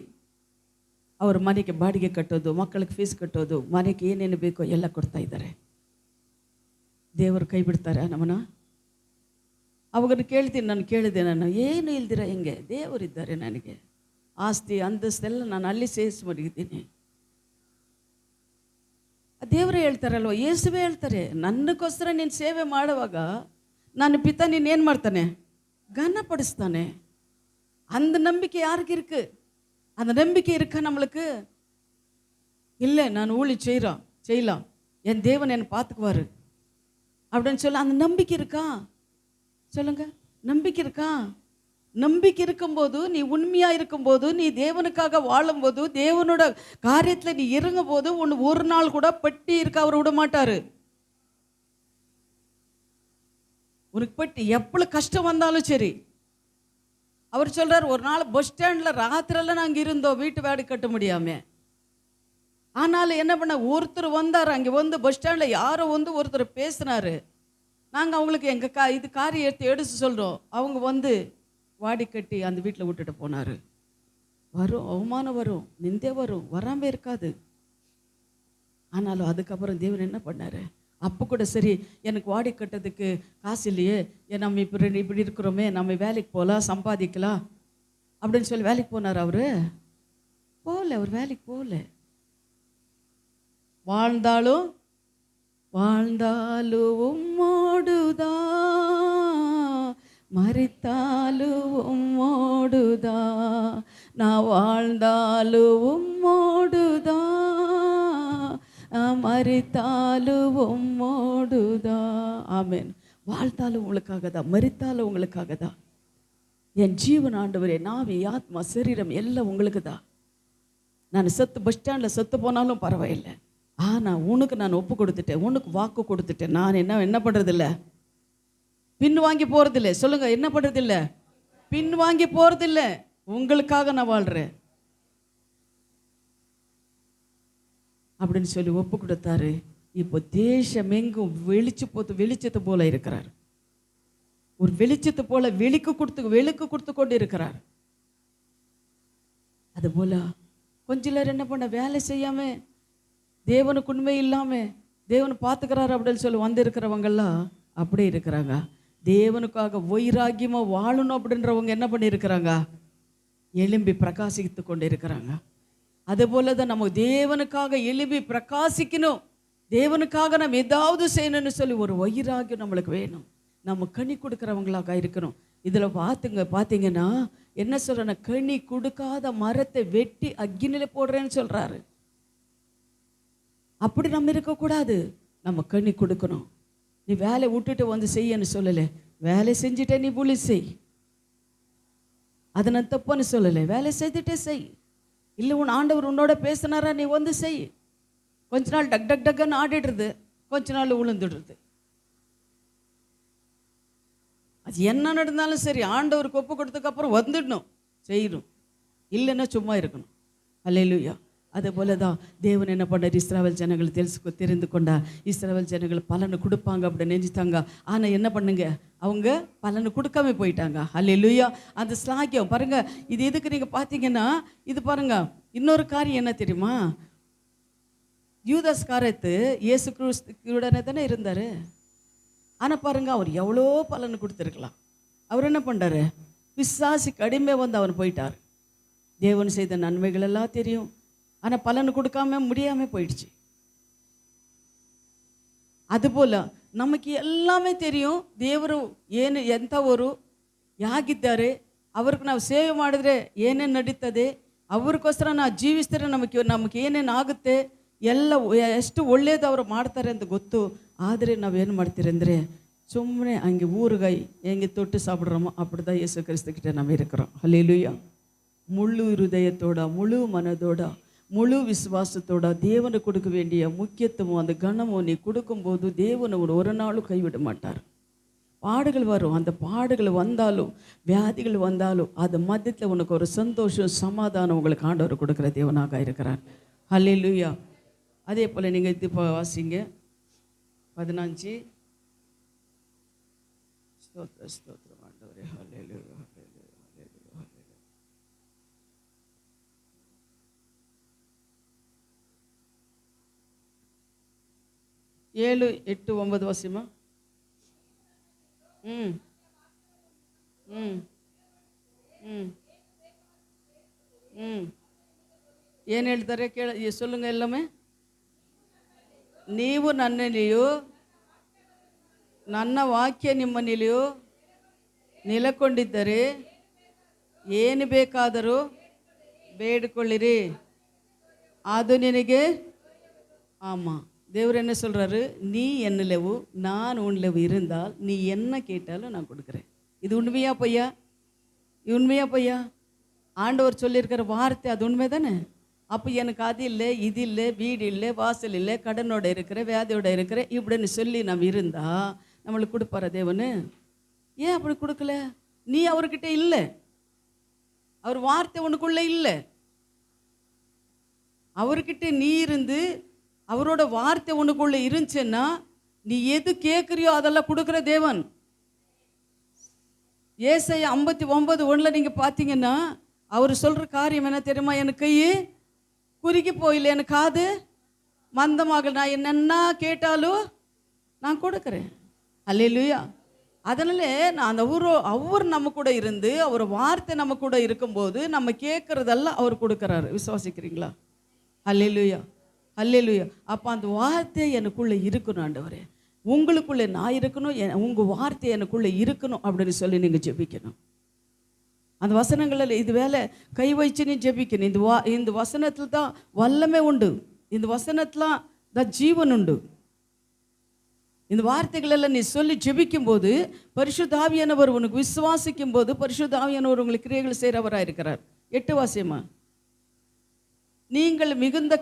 ಅವ್ರ ಮನೆಗೆ ಬಾಡಿಗೆ ಕಟ್ಟೋದು, ಮಕ್ಕಳಿಗೆ ಫೀಸ್ ಕಟ್ಟೋದು, ಮನೆಗೆ ಏನೇನು ಬೇಕೋ ಎಲ್ಲ ಕೊಡ್ತಾ ಇದ್ದಾರೆ. ದೇವರು ಕೈ ಬಿಡ್ತಾರೆ ನಮ್ಮನ್ನ? ಅವಾಗ ಕೇಳ್ತೀನಿ, ನಾನು ಕೇಳಿದೆ, ನಾನು ಏನು ಇಲ್ದಿರ ಹೆಂಗೆ? ದೇವರಿದ್ದಾರೆ ನನಗೆ, ಆಸ್ತಿ ಅಂತಸ್ತೆಲ್ಲ ನಾನು ಅಲ್ಲಿ ಸೇರಿಸಿ ಮಡಗಿದ್ದೀನಿ. ದೇವರೇ ಹೇಳ್ತಾರಲ್ವ, ಯೇಸುವೇ ಹೇಳ್ತಾರೆ, ನನಗೋಸ್ಕರ ನೀನು ಸೇವೆ ಮಾಡುವಾಗ ನನ್ನ ಪಿತ ನೀನೇನು ಮಾಡ್ತಾನೆ? ಘನಪಡಿಸ್ತಾನೆ. அந்த நம்பிக்கை யாருக்கு இருக்கு? அந்த நம்பிக்கை இருக்கா நம்மளுக்கு? இல்லை, நான் ஊழி செய்யலாம், என் தேவன் என்னை பார்த்துக்குவாரு அப்படின்னு சொல்ல அந்த நம்பிக்கை இருக்கா? சொல்லுங்க, நம்பிக்கை இருக்கா? நம்பிக்கை இருக்கும்போது, நீ உண்மையா இருக்கும்போது, நீ தேவனுக்காக வாழும்போது, தேவனோட காரியத்தில் நீ இறங்கும் போது, ஒன்று ஒரு நாள் கூட பெட்டி இருக்க அவர் விட மாட்டாரு. உனக்கு பெட்டி எவ்வளவு கஷ்டம் வந்தாலும் சரி, அவர் சொல்றாரு, ஒரு நாள் பஸ் ஸ்டாண்ட்ல ராத்திரில நாங்க இருந்தோம், வீட்டு வாடகை கட்ட முடியாம. ஆனாலும் என்ன பண்ண, ஒருத்தர் வந்தார், அங்கே வந்து பஸ் ஸ்டாண்ட்ல யாரோ வந்து ஒருத்தர் பேசினாரு. நாங்கள் அவங்களுக்கு எங்கள் இது காரியத்தை எடுத்து சொல்கிறோம். அவங்க வந்து வாடி கட்டி அந்த வீட்டில் விட்டுட்டு போனார். வரும், அவமானம் வரும், நிந்தே வரும், வராமல் இருக்காது. ஆனாலும் அதுக்கப்புறம் தேவன் என்ன பண்ணார்? அப்போ கூட சரி, எனக்கு வாடி கட்டுறதுக்கு காசு இல்லையே, நம்ம இப்படி இருக்கிறோமே, நம்ம வேலைக்கு போகலாம், சம்பாதிக்கலாம் அப்படின்னு சொல்லி வேலைக்கு போனார். அவர் அவர் வேலைக்கு போகல. வாழ்ந்தாலும் உம்மோடுதா, மரித்தாலும் உம்மோடுதா, நான் வாழ்ந்தாலும் உம்மோடுதா, மரித்தாலும் உம்மோடுதா. ஆமென். வாழ்ந்தாலும் உங்களுக்காக தான், மரித்தாலும் உங்களுக்காக தான். என் ஜீவன் ஆண்டவரே, நாவி ஆத்மா சரீரம் எல்லாம் உங்களுக்கு தான். நான் பஸ் ஸ்டாண்டில் செத்து போனாலும் பரவாயில்லை, ஆனால் உனக்கு நான் ஒப்பு கொடுத்துட்டேன், உனக்கு வாக்கு கொடுத்துட்டேன். நான் என்ன பண்ணுறதில்ல, பின் வாங்கி போகிறதில்ல. சொல்லுங்க, என்ன பண்ணுறதில்ல, பின் வாங்கி போகிறதில்ல. உங்களுக்காக நான் வாழ்கிறேன் அப்படின்னு சொல்லி ஒப்பு கொடுத்தாரு. இப்போ தேசம் எங்கும் வெளிச்சத்தை போல இருக்கிறார். ஒரு வெளிச்சத்தை போல வெளிக்கு கொடுத்து கொண்டு இருக்கிறார். அதுபோல கொஞ்ச நேரம் என்ன பண்ண, வேலை செய்யாம, தேவனுக்கு உண்மை இல்லாம, தேவன் பார்த்துக்கிறாரு அப்படின்னு சொல்லி வந்திருக்கிறவங்கெல்லாம் அப்படியே இருக்கிறாங்க. தேவனுக்காக வைராக்கியமாக வாழணும் அப்படின்றவங்க என்ன பண்ணியிருக்கிறாங்க, எழும்பி பிரகாசித்து கொண்டு இருக்கிறாங்க. அதுபோல தான் நம்ம தேவனுக்காக எழும்பி பிரகாசிக்கணும், தேவனுக்காக நம்ம ஏதாவது செய்யணும்னு சொல்லி ஒரு வைராக்கியம் நம்மளுக்கு வேணும். நம்ம கனி கொடுக்குறவங்களாக இருக்கணும். இதில் பார்த்தீங்கன்னா என்ன சொல்கிறேன்னா, கனி கொடுக்காத மரத்தை வெட்டி அக்கினில போடுறேன்னு சொல்கிறாரு. அப்படி நம்ம இருக்கக்கூடாது, நம்ம கனி கொடுக்கணும். நீ வேலை விட்டுட்டு வந்து செய்யன்னு சொல்லலை, வேலை செஞ்சுட்டே நீ புலி செய், அதை நான் தப்புன்னு சொல்லலை. வேலை செய்துட்டே செய். இல்லை, உன் ஆண்டவர் உன்னோட பேசினாரா, நீ வந்து செய். கொஞ்ச நாள் டக் டக் டக்குன்னு ஆடிடுறது, கொஞ்ச நாள் உளுந்துடுறது. அது என்ன நடந்தாலும் சரி, ஆண்டவருக்கு ஒப்பு கொடுத்ததுக்கப்புறம் வந்துடணும், செய்யணும். இல்லைன்னா சும்மா இருக்கணும். அல்லேலூயா. அதே போல தான் தேவன் என்ன பண்ணார், இஸ்ரவேல் ஜனங்கள் தெரிந்து கொண்டா. இஸ்ரவேல் ஜனங்கள் பலனை கொடுப்பாங்க அப்படின்னு நினைச்சிட்டாங்க. ஆனால் என்ன பண்ணுங்க, அவங்க பலனை கொடுக்காம போயிட்டாங்க. அல்லேலூயா. அந்த ஸ்லாக்கியம் பாருங்க. இது எதுக்கு நீங்கள் பார்த்தீங்கன்னா, இது பாருங்க, இன்னொரு காரியம் என்ன தெரியுமா, யூதாஸ் காரியத்து இயேசு கிறிஸ்துவுடனே தானே இருந்தார். ஆனால் பாருங்க, அவர் எவ்வளோ பலனை கொடுத்துருக்கலாம். அவர் என்ன பண்ணுறாரு, பிசாசு கடுமை வந்து அவன் போயிட்டார். தேவன் செய்த நன்மைகள் எல்லாம் தெரியும், ஆனால் பலன் கொடுக்காம முடியாமல் போயிடுச்சு. அதுபோல் நமக்கு எல்லாமே தெரியும், ದೇವರು ಏನು ಎಂಥವರು ಯಾಗಿದ್ದಾರೆ, ಅವ್ರಿಗೆ ನಾವು ಸೇವೆ ಮಾಡಿದ್ರೆ ಏನೇನು ನಡೀತದೆ, ಅವ್ರಿಗೋಸ್ಕರ ನಾವು ಜೀವಿಸಿದ್ರೆ ನಮಗೆ ಏನೇನು ಆಗುತ್ತೆ, ಎಲ್ಲ ಎಷ್ಟು ಒಳ್ಳೆಯದು ಅವರು ಮಾಡ್ತಾರೆ ಅಂತ ಗೊತ್ತು. ಆದರೆ ನಾವೇನು ಮಾಡ್ತೀರಿ ಅಂದರೆ, ಸುಮ್ಮನೆ ಹಂಗೆ ஊறுகாய் ಹೆಂಗೆ தொட்டு சாப்பிட்றோமோ அப்படி தான் இயேசு கிறிஸ்துக்கிட்ட நம்ம இருக்கிறோம். ஹல்லேலூயா. முழு இருதயத்தோட, முழு மனதோட, முழு விசுவாசத்தோட தேவனுக்கு கொடுக்க வேண்டிய முக்கியத்துவம், அந்த கனமும் நீ கொடுக்கும்போது தேவனை ஒரு நாளும் கைவிட மாட்டார். பாடுகள் வரும், அந்த பாடுகள் வந்தாலும், வியாதிகள் வந்தாலும், அது மத்தியத்தில் உனக்கு ஒரு சந்தோஷம், சமாதானம் உங்களுக்கு ஆண்டவர் கொடுக்குற தேவனாக இருக்கிறார். ஹல்லேலூயா. அதே போல் நீங்கள் இது வாசிங்க 15. ஸ்தோத்திரம் ஆண்டவரே. ஹல்லேலூயா. 7, 8, 9 வாசிமா. ம் ம் ம் ம் ಏನು ಹೇಳ್ತಾರೆ சொல்லுங்க எல்லாமே. ನೀವು ನನ್ನಲ್ಲಿಯೂ ನನ್ನ ವಾಕ್ಯ ನಿಮ್ಮಲ್ಲಿಯೂ ನೆಲೆಗೊಂಡಿದ್ದರೆ ಏನು ಬೇಕಾದರೂ ಬೇಡಿಕೊಳ್ಳಿರಿ ಅದು ನಿನಗೆ. ஆமாம், தேவர் என்ன சொல்கிறாரு, நீ என்னிலவு நான் உன்னிலவு இருந்தால் நீ என்ன கேட்டாலும் நான் கொடுக்குறேன். இது உண்மையா பொய்யா? இது உண்மையா பொய்யா? ஆண்டவர் சொல்லியிருக்கிற வார்த்தை அது உண்மை தானே? அப்போ எனக்கு அது இல்லை, இது இல்லை, வீடு இல்லை, வாசல் இல்லை, கடனோட இருக்கிற, வியாதியோட இருக்கிற இப்படின்னு சொல்லி நம்ம இருந்தால் நம்மளுக்கு கொடுப்பார தேவனு? ஏன் அப்படி கொடுக்கல? நீ அவர்கிட்ட இல்லை, அவர் வார்த்தை உனக்குள்ளே இல்லை. அவர்கிட்ட நீ இருந்து அவரோட வார்த்தை உனக்குள்ளே இருந்துச்சுன்னா நீ எது கேட்குறியோ அதெல்லாம் கொடுக்குற தேவன். ஏசாயா 59:1 நீங்கள் பார்த்தீங்கன்னா அவர் சொல்கிற காரியம் என்ன தெரியுமா? எனக்கு கை குறுகி போயில்லை, எனக்கு காது மந்தமாக, நான் என்னென்ன கேட்டாலும் நான் கொடுக்குறேன். அல்லேலூயா. அதனால நான் அந்த அவர் நம்ம கூட இருந்து அவர் வார்த்தை நம்ம கூட இருக்கும்போது நம்ம கேட்குறதெல்லாம் அவர் கொடுக்குறாரு. விசுவாசிக்கிறீங்களா? அல்லேலூயா, அல்லேலூயா. அப்போ அந்த வார்த்தை எனக்குள்ளே இருக்கணும் ஆண்டவரே, உங்களுக்குள்ளே நான் இருக்கணும், உங்கள் வார்த்தை எனக்குள்ளே இருக்கணும் அப்படின்னு சொல்லி நீங்கள் ஜெபிக்கணும். அந்த வசனங்களில் இது வேலை கை வச்சு நீ ஜெபிக்கணும். இந்த வசனத்தில் தான் வல்லமை உண்டு, இந்த வசனத்தில் தான் ஜீவன் உண்டு. இந்த வார்த்தைகளெல்லாம் நீ சொல்லி ஜெபிக்கும் போது பரிசுத்த ஆவியானவர் உனக்கு விசுவாசிக்கும் போது பரிசுத்த ஆவியானவர் உங்களுக்கு கிரியைகள் செய்கிறவராக இருக்கிறார். 8 வாசியமா, நீங்கள் மிகுந்த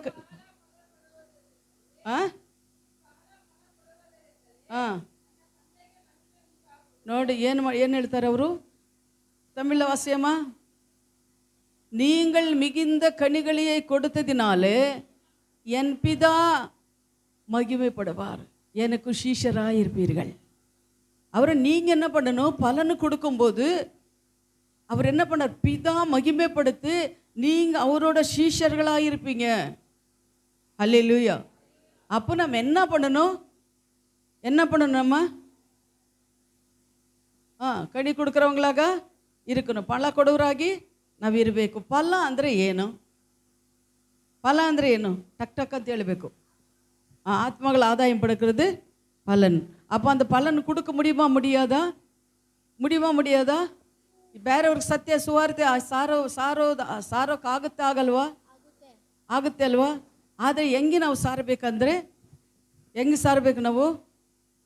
ನೋಡಿ ಏನು ಹೇಳ್ತಾರೆ ಅವರು தமிழில் வாசியமா? நீங்கள் மிகுந்த கனிகளை கொடுத்ததினாலே என் பிதா மகிமைப்படுவார், எனக்கு சீஷராக இருப்பீர்கள். அவரை நீங்கள் என்ன பண்ணணும்? பலனு கொடுக்கும்போது அவர் என்ன பண்ணார்? பிதா மகிமைப்படுத்தி நீங்கள் அவரோட சீஷர்களாக இருப்பீங்க. அல்லேலூயா. அப்போ நம்ம என்ன பண்ணணும்? என்ன பண்ணணும்? நம்ம ಕಣಿ ಕೊಡುಕರವங்களாக இருக்கணும். ಫಲ ಕೊಡೋರಾಗಿ ನಾವು ಇರಬೇಕು. ಫಲ ಅಂದರೆ ಏನು? ಫಲ ಅಂದರೆ ಏನು? ಟಕ್ ಟಕ್ ಅಂತ ಹೇಳಬೇಕು. ஆத்மாக்கள் ஆதாயம் படுக்கிறது பலன். அப்போ அந்த பலன் கொடுக்க முடியுமா முடியாதா? முடியுமா முடியாதா? ಬೇರೆಯವ್ರಿಗೆ ಸತ್ಯ ಸುವಾರ್ತೆ ಸಾರೋಕ್ಕಾಗುತ್ತೆ ಆಗಲ್ವಾ? ಆಗುತ್ತೆ ಅಲ್ವಾ? ಆದರೆ ಹೆಂಗೆ ನಾವು ಸಾರಬೇಕಂದ್ರೆ ಹೆಂಗೆ ಸಾರಬೇಕು ನಾವು?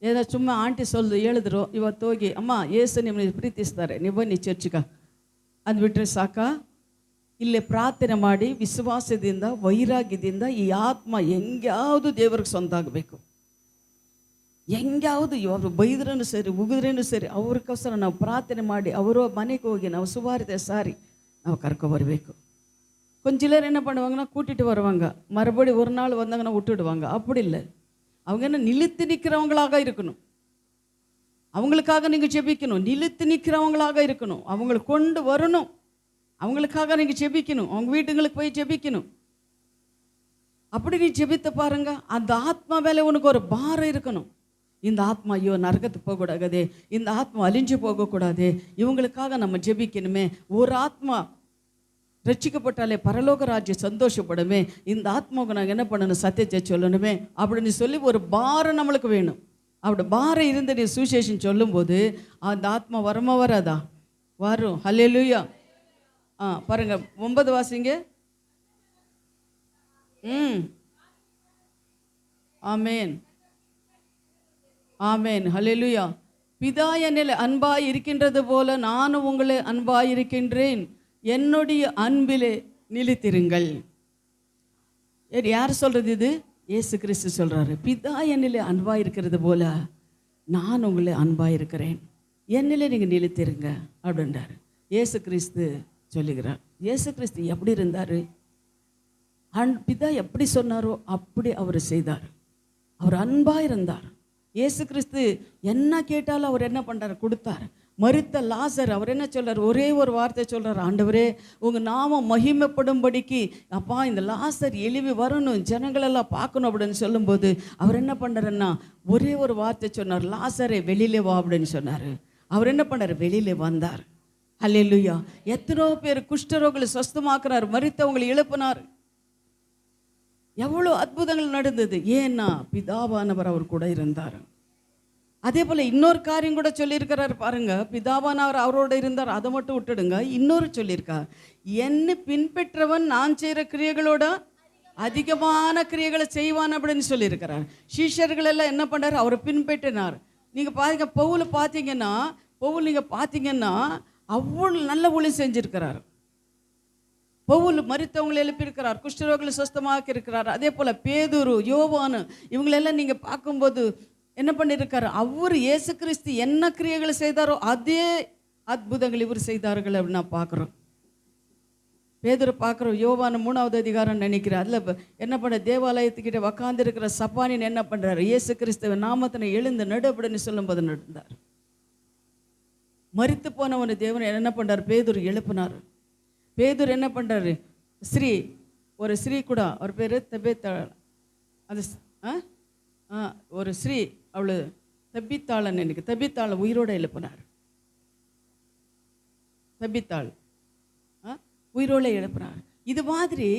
ಏನೋ ಸುಮ್ಮ ಆಂಟಿ ಹೇಳಿದ್ರು ಇವತ್ತು ಹೋಗಿ, ಅಮ್ಮ ಏಸು ನಿಮ್ಮನ್ನು ಪ್ರೀತಿಸ್ತಾರೆ, ನೀವು ಬನ್ನಿ ಚರ್ಚಿಗೆ ಅಂದ್ಬಿಟ್ರೆ ಸಾಕಾ? ಇಲ್ಲೇ ಪ್ರಾರ್ಥನೆ ಮಾಡಿ ವಿಶ್ವಾಸದಿಂದ ವೈರಾಗ್ಯದಿಂದ ಈ ಆತ್ಮ ಹೆಂಗ್ಯಾವುದು ದೇವ್ರಿಗೆ ಸ್ವಂತ ಆಗಬೇಕು. ಹೆಂಗ್ಯಾವುದು ಅವರು ಬೈದ್ರೂ ಸರಿ ಉಗಿದ್ರೇನು ಸರಿ ಅವ್ರಿಗೋಸ್ಕರ ನಾವು ಪ್ರಾರ್ಥನೆ ಮಾಡಿ ಅವರ ಮನೆಗೆ ಹೋಗಿ ನಾವು ಸುವಾರ್ತೆ ಸಾರಿ ನಾವು ಕರ್ಕೊಬರ್ಬೇಕು. கொஞ்ச சிலர் என்ன பண்ணுவாங்கன்னா கூட்டிகிட்டு வருவாங்க, மறுபடி ஒரு நாள் வந்தாங்கன்னா விட்டுடுவாங்க. அப்படி இல்லை, அவங்க என்ன நிலைத்து நிற்கிறவங்களாக இருக்கணும். அவங்களுக்காக நீங்கள் ஜெபிக்கணும். நிலைத்து நிற்கிறவங்களாக இருக்கணும். அவங்களை கொண்டு வரணும், அவங்களுக்காக நீங்கள் ஜெபிக்கணும். அவங்க வீட்டுங்களுக்கு போய் ஜெபிக்கணும். அப்படி நீ ஜெபித்து பாருங்க, அந்த ஆத்மா மேலே உனக்கு ஒரு பாரம் இருக்கணும். இந்த ஆத்மா ஐயோ நரகத்துக்கு போகக்கூடாதே, இந்த ஆத்மா அழிஞ்சு போகக்கூடாதே, இவங்களுக்காக நம்ம ஜெபிக்கணுமே. ஒரு ஆத்மா ரட்சிக்கப்பட்டாலே பரலோக ராஜ்யம் சந்தோஷப்படுமே, இந்த ஆத்மாவுக்கு நாங்கள் என்ன பண்ணணும்? சத்தியத்தை சொல்லணுமே அப்படின்னு சொல்லி ஒரு பாரம் நம்மளுக்கு வேணும். அப்படி பாரம் இருந்து நீ சுவிசேஷம் சொல்லும்போது அந்த ஆத்மா வருமா வராதா? வரும். ஹல்லேலூயா. பாருங்க 9 வாசிங்க. ஆமேன், ஆமேன், ஹல்லேலூயா. பிதா என்னில் அன்பாய் இருக்கின்றது போல நானும் உங்களை அன்பாய் இருக்கின்றேன், என்னுடைய அன்பிலே நிலைத்திருங்கள். யார் சொல்கிறது இது? இயேசு கிறிஸ்து சொல்கிறாரு. பிதா என்னிலே அன்பாக இருக்கிறது போல நான் உங்களை அன்பாக இருக்கிறேன், என்னிலே நீங்கள் நிலைத்திருங்க அப்படின்றார் இயேசு கிறிஸ்து சொல்லுகிறார். இயேசு கிறிஸ்து எப்படி இருந்தார்? பிதா எப்படி சொன்னாரோ அப்படி அவர் செய்தார். அவர் அன்பாக இருந்தார். இயேசு கிறிஸ்து என்ன கேட்டாலும் அவர் என்ன பண்ணுறார்? கொடுத்தார். மரித்த லாசர் அவர் என்ன சொல்கிறார்? ஒரே ஒரு வார்த்தை சொல்கிறார், ஆண்டவரே உங்கள் நாமம் மகிமைப்படும்படிக்கு அப்பா இந்த லாசர் எழுவி வரணும், ஜனங்களெல்லாம் பார்க்கணும் அப்படின்னு சொல்லும்போது அவர் என்ன பண்ணுறாருன்னா ஒரே ஒரு வார்த்தை சொன்னார், லாசரே வெளியிலே வா அப்படின்னு சொன்னார். அவர் என்ன பண்ணார்? வெளியிலே வந்தார். அல்லேலூயா. எத்தனோ பேர் குஷ்டரோகளை சொஸ்தமாக்குறார், மரித்தவங்களை எழுப்பினார். எவ்வளோ அற்புதங்கள் நடந்தது. ஏன்னா பிதாவானவர் அவர் கூட இருந்தார். அதே போல் இன்னொரு காரியம் கூட சொல்லியிருக்கிறார் பாருங்க, பிதாவானவர் அவரோட இருந்தார், அதை மட்டும் விட்டுடுங்க. இன்னொரு சொல்லியிருக்கார், என்னை பின்பற்றவன் நான் செய்கிற கிரியைகளோட அதிகமான கிரியைகளை செய்வான் அப்படின்னு சொல்லியிருக்கிறார். சீஷர்கள் எல்லாம் என்ன பண்ணார்? அவரை பின்பற்றினார். நீங்கள் பாருங்க, பவுல் நீங்கள் பார்த்தீங்கன்னா அவ்வளோ நல்ல ஊழியம் செஞ்சுருக்கிறார். பவுல் மரித்தவங்களை எழுப்பியிருக்கிறார், குஷ்டரோகிகளை சுஸ்தமாக்கி இருக்கிறார். அதே போல் பேதுரு, யோவானு, இவங்களெல்லாம் நீங்கள் பார்க்கும்போது என்ன பண்ணியிருக்காரு? அவர் இயேசு கிறிஸ்து என்ன கிரியைகளை செய்தாரோ அதே அற்புதங்கள் இவர் செய்தார்கள் அப்படின்னு நான் பார்க்குறோம். பேதுரு பார்க்குறோம், யோவானு 3வது அதிகாரம் நினைக்கிறேன். அதில் என்ன பண்ண, தேவாலயத்துக்கிட்ட உக்காந்துருக்கிற சப்பானின்னு என்ன பண்ணுறாரு? இயேசு கிறிஸ்துவ நாமத்தினை எழுந்து நடு அப்படின்னு சொல்லும்போது நடந்தார். மரித்து போனவனை தேவன் என்ன பண்ணுறார்? பேதுரு எழுப்பினார். பேதுரு என்ன பண்ணுறாரு? ஒரு ஸ்ரீ கூட, அவர் பேர் தபேத்தாள், அது ஒரு ஸ்ரீ, அவளு தபித்தாளன், எனக்கு தபித்தாளை உயிரோடு எழுப்பினார். தபித்தாள் உயிரோடு எழுப்பினார். இது மாதிரி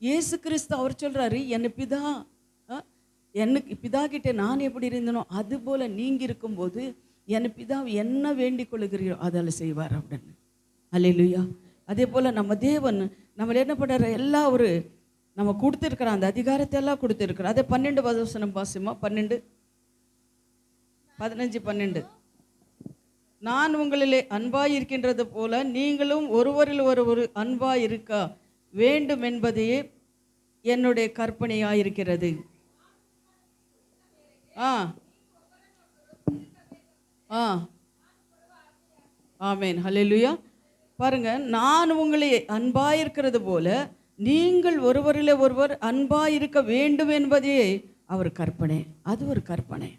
இயேசு கிறிஸ்து அவர் சொல்கிறாரு, எனக்கு பிதா கிட்டே நான் எப்படி இருந்தனோ அதுபோல் நீங்கள் இருக்கும்போது என் பிதா என்ன வேண்டிக் கொள்ளுகிறீரோ அதில் செய்வார் அப்படின்னு. அல்லேலூயா. அதே போல் நம்ம தேவன் நம்மளை என்ன பண்ணுற எல்லா நம்ம கொடுத்துருக்குற அந்த அதிகாரத்தை எல்லாம் கொடுத்துருக்குறோம். அதே 12 வசனம் பாசிமா, 12, 15, 12. நான் உங்களிலே அன்பாயிருக்கின்றது போல நீங்களும் ஒருவரில் ஒருவர் அன்பாயிருக்க வேண்டும் என்பதே என்னுடைய கற்பனையாயிருக்கிறது. ஆமேன், ஹல்லேலூயா. பாருங்க, நான் உங்களை அன்பாயிருக்கிறது போல நீங்கள் ஒருவரில் ஒருவர் அன்பாயிருக்க வேண்டும் என்பதே அவர் கற்பனை. அது ஒரு கற்பனை.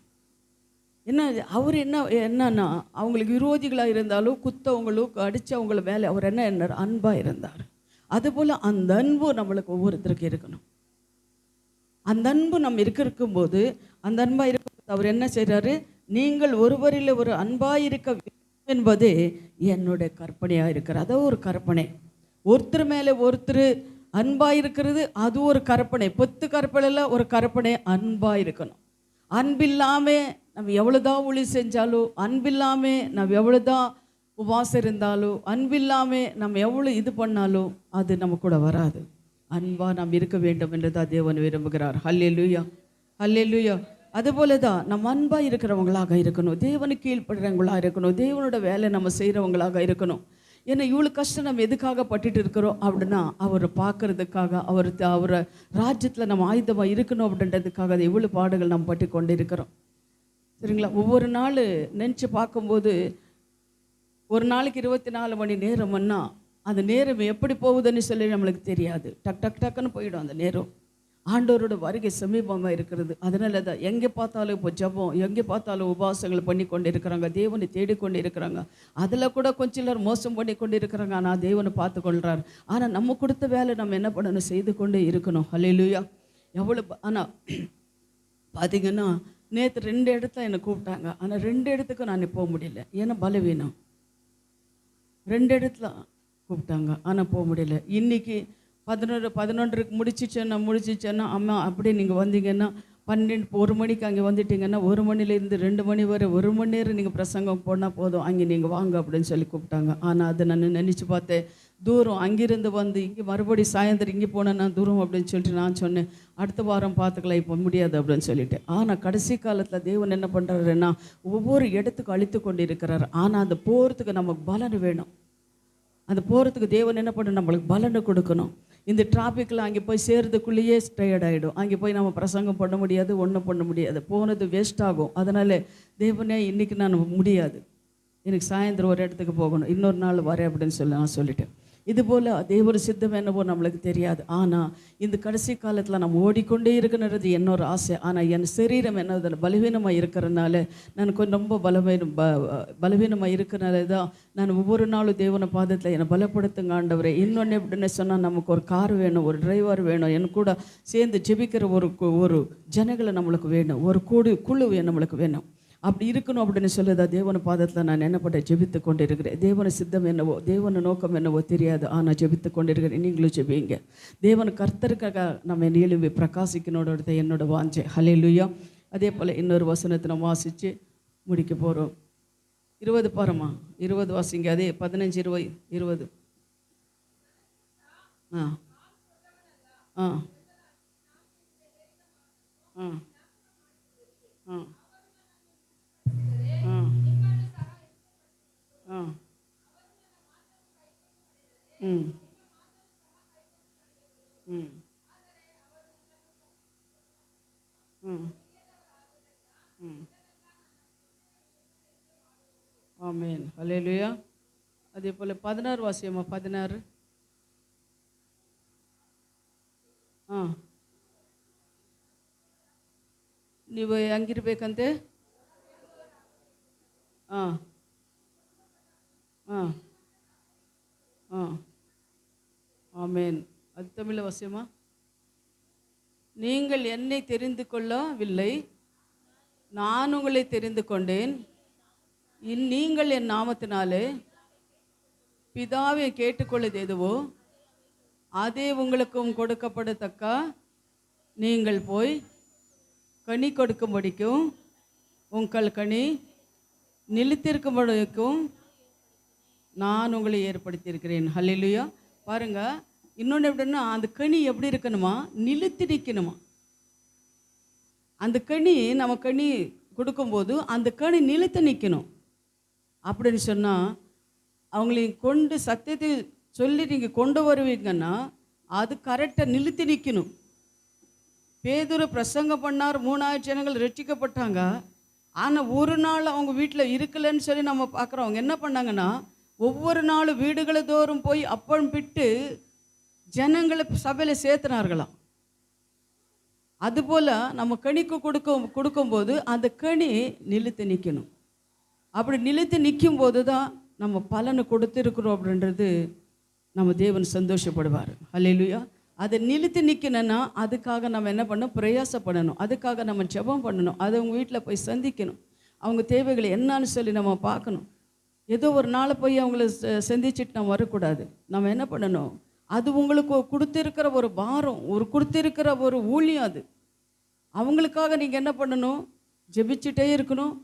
என்ன அவர் என்னன்னா அவங்களுக்கு விரோதிகளாக இருந்தாலும் குத்தவங்களும் அடித்தவங்கள மேலே அவர் என்ன அன்பாக இருந்தார். அதுபோல் அந்த அன்பு நம்மளுக்கு ஒவ்வொருத்தருக்கும் இருக்கணும். அந்த அன்பு நம்ம இருக்கும்போது, அந்த அன்பாக இருக்கும்போது அவர் என்ன செய்கிறாரு? நீங்கள் ஒருவரில் ஒரு அன்பாக இருக்க என்பதே என்னுடைய கற்பனையாக இருக்கிறது. அது ஒரு கற்பனை. ஒருத்தர் மேலே ஒருத்தர் அன்பாக இருக்கிறது அது ஒரு கற்பனை. 10 கற்பனையில் ஒரு கற்பனை அன்பாக இருக்கணும். அன்பில்லாமல் நம்ம எவ்வளோதான் ஒளி செஞ்சாலும், அன்பில்லாமல் நம்ம எவ்வளோதான் உபவாசம் இருந்தாலும், அன்பில்லாமல் நம்ம எவ்வளோ இது பண்ணாலும் அது நம்ம கூட வராது. அன்பாக நாம் இருக்க வேண்டும் என்று தான் தேவன் விரும்புகிறார். ஹல்லேலூயா, ஹல்லேலூயா. அதுபோல தான் நம்ம அன்பாக இருக்கிறவங்களாக இருக்கணும், தேவனுக்கு கீழ்ப்படுறவங்களாக இருக்கணும், தேவனோட வேலை நம்ம செய்கிறவங்களாக இருக்கணும். ஏன்னா இவ்வளோ கஷ்டம் நம்ம எதுக்காக பட்டுட்டு இருக்கிறோம் அப்படின்னா, அவரை பார்க்கறதுக்காக, அவரை ராஜ்யத்தில் நம்ம ஆயுதமாக இருக்கணும் அப்படின்றதுக்காக அது எவ்வளோ பாடுகள் நம்ம பட்டு கொண்டு இருக்கிறோம். சரிங்களா? ஒவ்வொரு நாள் நினச்சி பார்க்கும்போது, ஒரு நாளைக்கு 24 மணி நேரம்னா அந்த நேரம் எப்படி போகுதுன்னு சொல்லி நம்மளுக்கு தெரியாது. டக்குன்னு போயிடும் அந்த நேரம். ஆண்டவரோட வருகை சமீபமாக இருக்கிறது. அதனால தான் எங்கே பார்த்தாலும் இப்போ ஜபம், எங்கே பார்த்தாலும் உபவாசங்கள் பண்ணி கொண்டு இருக்கிறாங்க, தேவனை தேடிக்கொண்டு இருக்கிறாங்க. அதில் கூட கொஞ்சம் சிலர் மோசம் பண்ணி கொண்டு இருக்கிறாங்க. ஆனால் தேவனை பார்த்து கொள்கிறார். ஆனால் நம்ம கொடுத்த வேலை நம்ம என்ன பண்ணணும்? செய்து கொண்டே இருக்கணும். ஹல்லேலூயா. எவ்வளோ ஆனால் பார்த்தீங்கன்னா நேற்று 2 இடத்துல என்னை கூப்பிட்டாங்க. ஆனால் 2 இடத்துக்கும் நான் போக முடியல. ஏன்னா பலவீனம். 2 இடத்துல கூப்பிட்டாங்க ஆனால் போக முடியல. இன்றைக்கி 11:11 முடிச்சிச்சேன்னா அம்மா அப்படியே நீங்கள் வந்தீங்கன்னா 1 மணிக்கு அங்கே வந்துட்டிங்கன்னா 1 மணிலேருந்து 2 மணி வரை 1 மணி நேரம் நீங்கள் பிரசங்கம் போனால் போதும், அங்கே நீங்கள் வாங்க அப்படின்னு சொல்லி கூப்பிட்டாங்க. ஆனால் அதை நான் நினச்சி பார்த்தேன், தூரம். அங்கேருந்து வந்து இங்கே மறுபடியும் சாயந்தரம் இங்கே போனேன்னா தூரம் அப்படின்னு சொல்லிட்டு நான் சொன்னேன், அடுத்த வாரம் பார்த்துக்கலாம், இப்போ முடியாது அப்படின்னு சொல்லிட்டு. ஆனால் கடைசி காலத்தில் தேவன் என்ன பண்ணுறாருன்னா ஒவ்வொரு இடத்துக்கும் அழித்து கொண்டு இருக்கிறார். ஆனால் அந்த போகிறதுக்கு நமக்கு பலன் வேணும். அந்த போகிறதுக்கு தேவன் என்ன பண்ணணும்? நம்மளுக்கு பலனை கொடுக்கணும். இந்த டிராஃபிக்கில் அங்கே போய் சேர்றதுக்குள்ளேயே டயர்ட் ஆகிடும். அங்கே போய் நம்ம பிரசங்கம் பண்ண முடியாது, ஒன்றும் பண்ண முடியாது, போனது வேஸ்ட் ஆகும். அதனால் தேவனே இன்றைக்கி நான் முடியாது, எனக்கு சாயந்தரம் ஒரு இடத்துக்கு போகணும், இன்னொரு நாள் வரேன் அப்படின்னு சொல்லி நான் சொல்லிட்டேன். இதுபோல் தேவர சித்தம் என்னவோ நம்மளுக்கு தெரியாது. ஆனால் இந்த கடைசி காலத்தில் நம்ம ஓடிக்கொண்டே இருக்கிறது என்னோட ஆசை. ஆனால் என் சரீரம் என்ன பலவீனமாக இருக்கிறனால நான் கொஞ்சம் ரொம்ப பலவீனமாக இருக்கிறனால தான் நான் ஒவ்வொரு நாளும் தேவன பாதத்தில் என்னை பலப்படுத்துங்க ஆண்டவரே. இன்னொன்று எப்படின்னு சொன்னால், நமக்கு ஒரு கார் வேணும், ஒரு டிரைவர் வேணும், என் கூட சேர்ந்து ஜெபிக்கிற ஒரு ஜனங்களை நம்மளுக்கு வேணும், ஒரு குழு நம்மளுக்கு வேணும். அப்படி இருக்கணும் அப்படின்னு சொல்லுதா தேவன பாதத்தில் நான் என்னப்பட்ட ஜெபித்து கொண்டு இருக்கிறேன். தேவன சித்தம் என்னவோ, தேவன நோக்கம் என்னவோ தெரியாது, ஆனால் ஜெபித்து கொண்டு இருக்கிறேன். நீங்களும் ஜெபிங்க. தேவன் கர்த்தருக்காக நம்ம எழுவி பிரகாசிக்கணுன்றது என்னோட வாஞ்சை. ஹல்லேலூயா. அதே போல் இன்னொரு வசனத்தை நம்ம வாசித்து முடிக்க போகிறோம். 20 பாருமா, 20 வாசிங்க. அதே 15, 20, 20. ஆ ஆ ஆ ஆ ஆ ஆ ம் ம் ம் ம் ஆமென். அல்லேலூயா. அதே போல் 16 வாசியம்மா, 16. ಹಾಂ, ನೀವು ಹೆಂಗಿರ್ಬೇಕಂತೆ? ಹಾಂ ಹಾಂ ಹಾಂ ஆமென். அது தமிழ் வாசியம்மா. நீங்கள் என்னை தெரிந்து கொள்ளவில்லை, நான் உங்களை தெரிந்து கொண்டேன். நீங்கள் என் நாமத்தினாலே பிதாவை கேட்டுக்கொள்வது எதுவோ அதே உங்களுக்கும் கொடுக்கப்படத்தக்க, நீங்கள் போய் கனி கொடுக்கும்படிக்கும் உங்கள் கனி நிலைத்திருக்கும்படிக்கும் நான் உங்களை ஏற்படுத்தியிருக்கிறேன். ஹல்லேலூயா. பாருங்க, இன்னொன்று எப்படின்னா, அந்த கனி எப்படி இருக்கணுமா? நிலைத்து நிற்கணுமா. அந்த கனி நம்ம கனி கொடுக்கும்போது அந்த கனி நிலைத்து நிற்கணும். அப்படின்னு சொன்னால், அவங்களையும் கொண்டு சத்தியத்தை சொல்லி நீங்கள் கொண்டு வருவீங்கன்னா அது கரெக்டாக நிலைத்து நிற்கணும். பேதுரு பிரசங்கம் பண்ணார், 3000 ஜனங்கள் ரட்சிக்கப்பட்டாங்க. ஆனால் ஒரு நாள் அவங்க வீட்டில் இருக்கலைன்னு சொல்லி நம்ம பார்க்குறோம். அவங்க என்ன பண்ணாங்கன்னா, ஒவ்வொரு நாளும் வீடுகளை தோறும் போய் அப்பம் பிட்டு ஜனங்களை சபையில் சேர்த்துனார்களாம். அதுபோல் நம்ம கனிக்கு கொடுக்கும்போது அந்த கனி நிலைத்து நிற்கணும். அப்படி நிலைத்து நிற்கும் போது தான் நம்ம பலனை கொடுத்துருக்குறோம் அப்படின்றது நம்ம தேவன் சந்தோஷப்படுவார். அல்லேலூயா. அதை நிலைத்து நிற்கணும்னா அதுக்காக நம்ம என்ன பண்ணணும்? பிரயாசப்படணும். அதுக்காக நம்ம ஜெபம் பண்ணணும். அதை அவங்க வீட்டில் போய் சந்திக்கணும். அவங்க தேவைகளை என்னன்னு சொல்லி நம்ம பார்க்கணும். ஏதோ ஒரு நாளை போய் அவங்கள சந்திச்சுட்டு நம்ம வரக்கூடாது. நம்ம என்ன பண்ணணும்? அது உங்களுக்கு கொடுத்திருக்கிற ஒரு பாரம், கொடுத்திருக்கிற ஒரு ஊழியம். அது அவங்களுக்காக நீங்கள் என்ன பண்ணணும்? ஜெபிச்சுட்டே இருக்கணும்.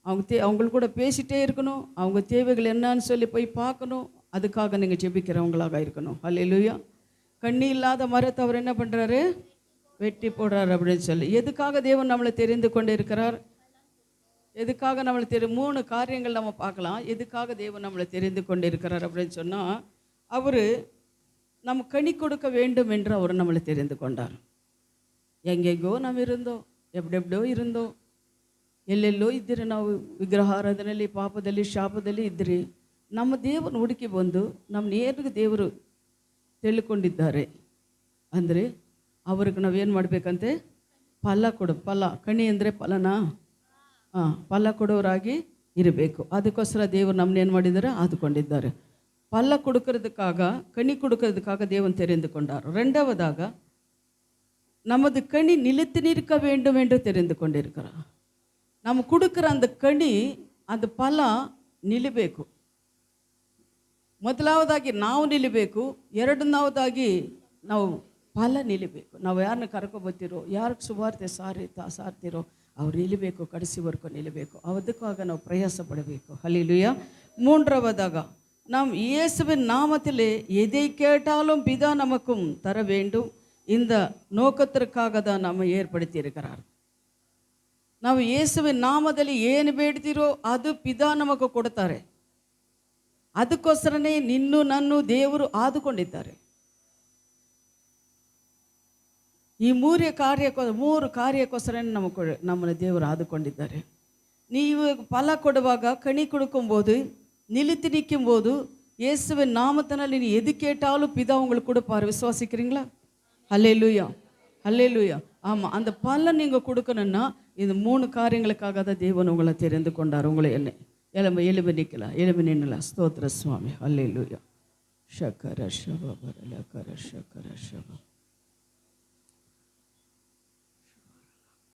அவங்களுக்கு கூட பேசிகிட்டே இருக்கணும். அவங்க தேவைகள் என்னன்னு சொல்லி போய் பார்க்கணும். அதுக்காக நீங்கள் ஜெபிக்கிறவங்களாக இருக்கணும். அல்லேலூயா. கண்ணி இல்லாத மரத்தை அவர் என்ன பண்ணுறாரு? வெட்டி போடுறாரு அப்படின்னு சொல்லி. எதுக்காக தேவன் நம்மளை தெரிந்து கொண்டு இருக்கிறார்? எதுக்காக நம்மளை 3 காரியங்கள் நம்ம பார்க்கலாம். எதுக்காக தேவன் நம்மளை தெரிந்து கொண்டு இருக்கிறார் அப்படின்னு சொன்னால், அவர் நம்ம கனி கொடுக்க வேண்டும் என்று அவர் நம்மளை தெரிந்து கொண்டார். ಹೆಂಗೆಗೋ ನಾವು இருந்தோம், ಎಬ್ಡೆಬ್ಡೋ இருந்தோம், ಎಲ್ಲೆಲ್ಲೋ ಇದ್ದಿರಿ ನಾವು, ವಿಗ್ರಹಾರಾಧನೆಯಲ್ಲಿ, ಪಾಪದಲ್ಲಿ, ಶಾಪದಲ್ಲಿ ಇದ್ದಿರಿ. ನಮ್ಮ ದೇವರನ್ನು ಹುಡುಕಿ ಬಂದು ನಮ್ಮ ನೇರಿಗೆ ದೇವರು ತಿಳ್ಕೊಂಡಿದ್ದಾರೆ ಅಂದರೆ ಅವ್ರಿಗೆ ನಾವೇನು ಮಾಡಬೇಕಂತೆ? ಫಲ. ಕಣಿ ಅಂದರೆ ಫಲನಾ? ಫಲ ಕೊಡೋರಾಗಿ ಇರಬೇಕು. ಅದಕ್ಕೋಸ್ಕರ ದೇವರು ನಮ್ಮನ್ನೇನು ಮಾಡಿದ್ದಾರೆ? ಆದುಕೊಂಡಿದ್ದಾರೆ. ಫಲ கொடுக்கறதுக்காக, கனி கொடுக்கறதுக்காக தேவன் தெரிந்து கொண்டார். 2வதாக நமது கனி நிலைத்து நிற்க வேண்டும் என்று தெரிந்து கொண்டிருக்கிறார். நம்ம கொடுக்குற அந்த கனி, அந்த ಫಲ ನಿಲ್ಲಬೇಕು. ಮೊದಲಾವದಾಗಿ ನಾವು ನಿಲ್ಲಬೇಕು. ಎರಡನೇದಾಗಿ ನಾವು ಫಲ ನಿಲ್ಲಬೇಕು. ನಾವು ಯಾರನ್ನ ಕರ್ಕೊಬತ್ತೀರೋ, ಯಾರಿಗೆ ಸುವಾರ್ತೆ ಸಾರ್ತಿರೋ ಅವ್ರು ನಿಲ್ಲಬೇಕು, ಕಡಿಸಿವರೆಗೂ ನಿಲ್ಲಬೇಕು. ಅದಕ್ಕಾಗ ನಾವು ಪ್ರಯಾಸ ಪಡಬೇಕು. ஹல்லேலூயா. 3வதாக நாம் இயேசுவின் நாமத்திலே எதை கேட்டாலும் பிதா நமக்கும் தர வேண்டும். இந்த நோக்கத்திற்காக தான் நம்ம ஏற்படுத்தி இருக்கிறார். ನಾವು ಯೇಸುವಿನ ನಾಮದಲ್ಲಿ ಏನು ಬೇಡ್ತಿರೋ ಅದು ಪಿತಾ ನಮಗೆ ಕೊಡ್ತಾರೆ. ಅದಕ್ಕೋಸ್ಕರನೇ ನಿನ್ನೂ ನನ್ನೂ ದೇವರು ಆದುಕೊಂಡಿದ್ದಾರೆ. ಈ 3 ಕಾರ್ಯಕ್ಕೋಸ್ಕರ ನಮ್ಮನ್ನು ದೇವರು ಆದುಕೊಂಡಿದ್ದಾರೆ. ನೀವು ಫಲ ಕೊಡುವಾಗ, ಕಣಿ கொடுக்கும்போது, நிலைத்து நிற்கும்போது, இயேசுவின் நாமத்தினால் நீ எது கேட்டாலும் பிதா உங்களுக்கு கொடுப்பார். விசுவாசிக்கிறீங்களா? ஹல்லேலூயா. ஹல்லேலூயா. ஆமாம், அந்த பலன் நீங்கள் கொடுக்கணுன்னா இந்த 3 காரியங்களுக்காக தான் தேவன் உங்களை தெரிந்து கொண்டார். உங்களை எலும்பு நிற்கலாம், எலும்பு நின்னலாம். ஸ்தோத்திர சுவாமி. ஹல்லேலூயா. ஷக்கர ஷப பரல கர ஷக்கர ஷப.